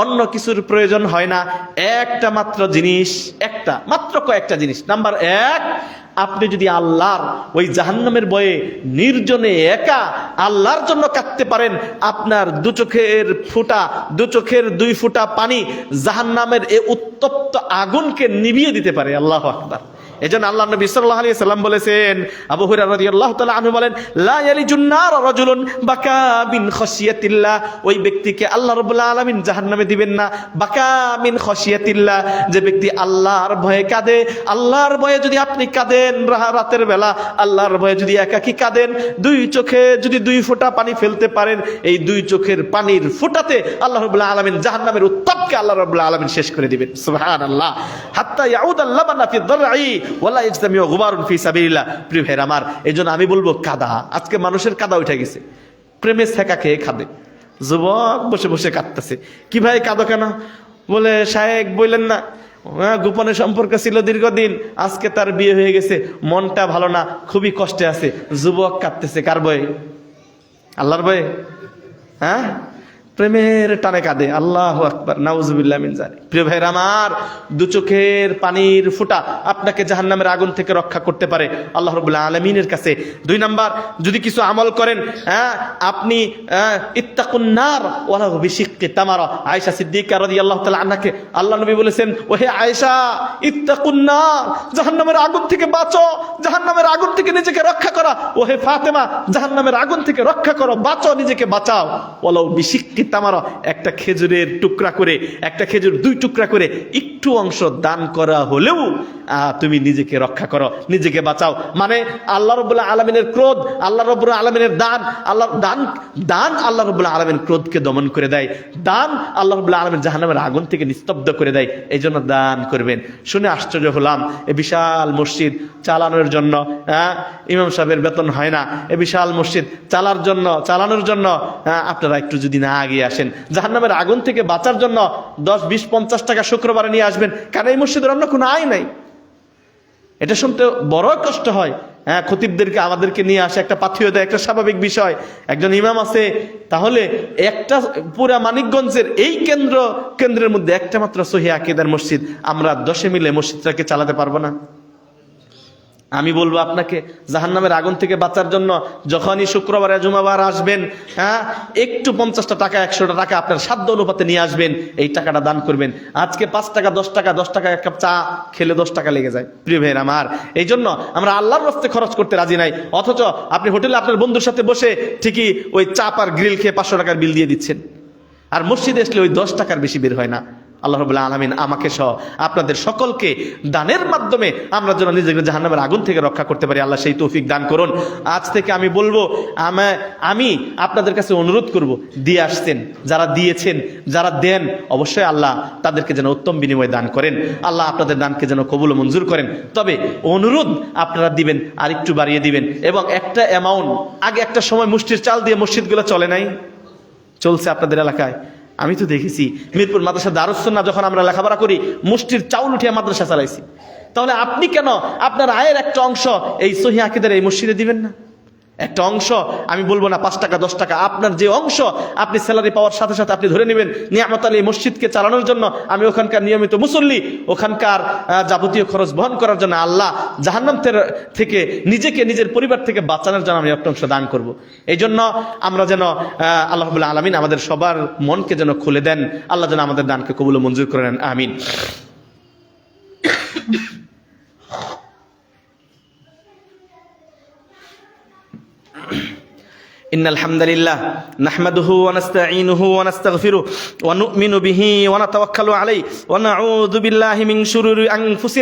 অন্য কিছুর প্রয়োজন হয় না। একটা মাত্র জিনিস, একটা মাত্র কয়েকটা জিনিস। নাম্বার ১, আপনি যদি আল্লাহর ওই জাহান্নামের ভয়ে নির্জনে একা আল্লাহর জন্য কাঁদতে পারেন, আপনার দু চোখের ২ ফোঁটা পানি জাহান্নামের এই উত্তপ্ত আগুনকে নিভিয়ে দিতে পারে। আল্লাহু আকবার। এজন্য আল্লাহ নবী সাল্লাল্লাহু আলাইহি সাল্লাম বলেছেন, আবু হুরায়রা রাদিয়াল্লাহু তাআলা আনহু বলেন, লা ইয়ালিজুন নার রাজুলুন বাকা মিন খাশিয়াতিল্লাহ, ওই ব্যক্তিকে আল্লাহ রাব্বুল আলামিন জাহান্নামে দিবেন না। বাকা মিন খাশিয়াতিল্লাহ, যে ব্যক্তি আল্লাহর ভয়ে কাঁদে। আল্লাহর ভয়ে যদি আপনি কাঁদেন রাতের বেলা, আল্লাহর ভয়ে যদি একাকী কাঁদেন, ২ চোখে যদি ২ ফোঁটা পানি ফেলতে পারেন, এই ২ চোখের পানির ফোঁটাতে আল্লাহ রাব্বুল আলামিন জাহান্নামের উত্তাপকে আল্লাহ রাব্বুল আলামিন শেষ করে দিবেন। সুবহানাল্লাহ। হাত্তা ইয়াউদাল লাবানা ফি দারঈ ওয়ালা ইজতামিউ গুবারুন ফি সাবিলিল্লাহ। প্রিয় ভাইরা আমার, এইজন্য আমি বলবো কাদা, আজকে মানুষের কাদা উঠে গেছে, প্রেমে ছেঁকা খেয়ে খাবে। যুবক বসে বসে কাঁদতেছে, কি ভাই কাঁদো কেন? বলে শায়েক বললেন না, গোপনে সম্পর্ক ছিল দীর্ঘদিন, আজকে তার বিয়ে হয়ে গেছে, মনটা ভালো না, খুবই কষ্টে আছে। যুবক কাঁদতেছে কার ভয়ে? আল্লাহর ভয়ে। হ্যাঁ, প্রেমের টানে কাঁদে। আল্লাহু আকবার, নাউজুবিল্লাহ মিন যালিক। প্রিয় ভাইরা আমার, দু চোখের পানির ফোঁটা আপনাকে জাহান্নামের আগুন থেকে রক্ষা করতে পারে আল্লাহ রাব্বুল আলামিনের কাছে। 2 নাম্বার, যদি কিছু আমল করেন, আপনি ইত্তাকুন নার ওয়ালাউ বিশিক্কি তামারা। আয়েশা সিদ্দিকা রাদিয়াল্লাহু তাআলা আনহাকে আল্লাহ নবী বলেছেন, ওহে আয়েশা, ইত্তাকুন নার, জাহান্নামের আগুন থেকে বাঁচো, জাহান্নামের আগুন থেকে নিজেকে রক্ষা করা। ওহে ফাতেমা, জাহান্নামের আগুন থেকে রক্ষা করো, বাঁচো, নিজেকে বাঁচাও। ওয়ালাউ বিশিক্কি তামারা, একটা খেজুরের টুকরা করে, একটা খেজুর 2 টুকরা করে একটু অংশ দান করা হলেও তুমি নিজেকে রক্ষা করো, নিজেকে বাঁচাও। মানে আল্লাহ রাব্বুল আলামিনের ক্রোধ, আল্লাহ রাব্বুল আলামিনের দান, দান আল্লাহ রাব্বুল আলামিন ক্রোধকে দমন করে দেয়, দান আল্লাহ রাব্বুল আলামিন জাহান্নামের আগুন থেকে নিস্তব্ধ করে দেয়। এই জন্য দান করবেন। শুনে আশ্চর্য হলাম, এই বিশাল মসজিদ চালানোর জন্য ইমাম সাহেবের বেতন হয় না, এই বিশাল মসজিদ চালানোর জন্য আপনারা একটু যদি না আগিয়ে আসেন, জাহান্নামের আগুন থেকে বাঁচার জন্য 10, 20, 50 টাকা শুক্রবারে নিয়ে আসবেন, কারণ এই মসজিদের অন্য কোনো আয় নাই। এটা শুনতে বড় কষ্ট হয়। খতিবদেরকে আমাদেরকে নিয়ে আসে, একটা পাথিও দেয়, একটা স্বাভাবিক বিষয়। একজন ইমাম আছে, তাহলে একটা পুরা মানিকগঞ্জের এই কেন্দ্রের মধ্যে একটা মাত্র সহিহ আকীদার মসজিদ, আমরা 10 মিলে মসজিদটাকে চালাতে পারবো না? আমি বলবো আপনাকে, জাহান্নামের আগুন থেকে বাঁচার জন্য যখনই শুক্রবারে জুমাবার আসবেন, একটু 50 টাকা 100 টাকা আপনার সাধ্য অনুপাতে নিয়ে আসবেন, এই টাকাটা দান করবেন। আজকে 5 টাকা 10 টাকা এক কাপ চা খেলে 10 টাকা লেগে যায়। প্রিয় ভাইয়ের আমার, এই জন্য আমরা আল্লাহর রাস্তায় খরচ করতে রাজি নাই, অথচ আপনি হোটেলে আপনার বন্ধুর সাথে বসে ঠিকই ওই চাপ আর গ্রিল খেয়ে 500 টাকার বিল দিয়ে দিচ্ছেন, আর মসজিদে আসলে ওই 10 টাকার বেশি বের হয় না। আল্লাহ রাব্বুল আলামিন আমাকে সহ আপনাদের সকলকে দানের মাধ্যমে আমরা যেন নিজেকে জাহান্নামের আগুন থেকে রক্ষা করতে পারি, আল্লাহ সেই তৌফিক দান করুন। আজ থেকে আমি বলবো, আমি আপনাদের কাছে অনুরোধ করব, দিয়ে আসছেন, যারা দিয়েছেন, যারা দেন, অবশ্যই আল্লাহ তাদেরকে যেন উত্তম বিনিময় দান করেন, আল্লাহ আপনাদের দানকে যেন কবুল ও মঞ্জুর করেন। তবে অনুরোধ, আপনারা দিবেন আর একটু বাড়িয়ে দিবেন, এবং একটা অ্যামাউন্ট, আগে একটা সময় মুষ্টির চাল দিয়ে মসজিদগুলো চলে নাই, চলছে আপনাদের এলাকায়? আমি তো দেখেছি মিরপুর মাদ্রাসা দারুস সুন্নাহ, যখন আমরা লেখাপড়া করি, মুষ্টির চাউল উঠিয়ে মাদ্রাসা চালাইছি। তাহলে আপনি কেন আপনার আয়ের একটা অংশ এই সহিহ আকীদার এই মসজিদে দিবেন না? একটা অংশ, আমি বলবো না 5 টাকা 10 টাকা, আপনার যে অংশ আপনি স্যালারি পাওয়ার সাথে সাথে আপনি ধরে নেবেন, নিয়ামত আলী মসজিদকে চালানোর জন্য, আমি ওখানকার নিয়মিত মুসল্লি, ওখানকার যাবতীয় খরচ বহন করার জন্য, আল্লাহ জাহান্নাম থেকে নিজেকে, নিজের পরিবার থেকে বাঁচানোর জন্য আমি একটা অংশ দান করব। এই জন্য আমরা যেন আল্লাহ রাব্বুল আলামিন আমাদের সবার মনকে যেন খুলে দেন, আল্লাহ যেন আমাদের দানকে কবুল ও মঞ্জুর করে নেন, আমিন। إن الحمد لله نحمده ونستعينه ونستغفره ونؤمن به ونتوكل عليه ونعوذ بالله من شرور أنفسنا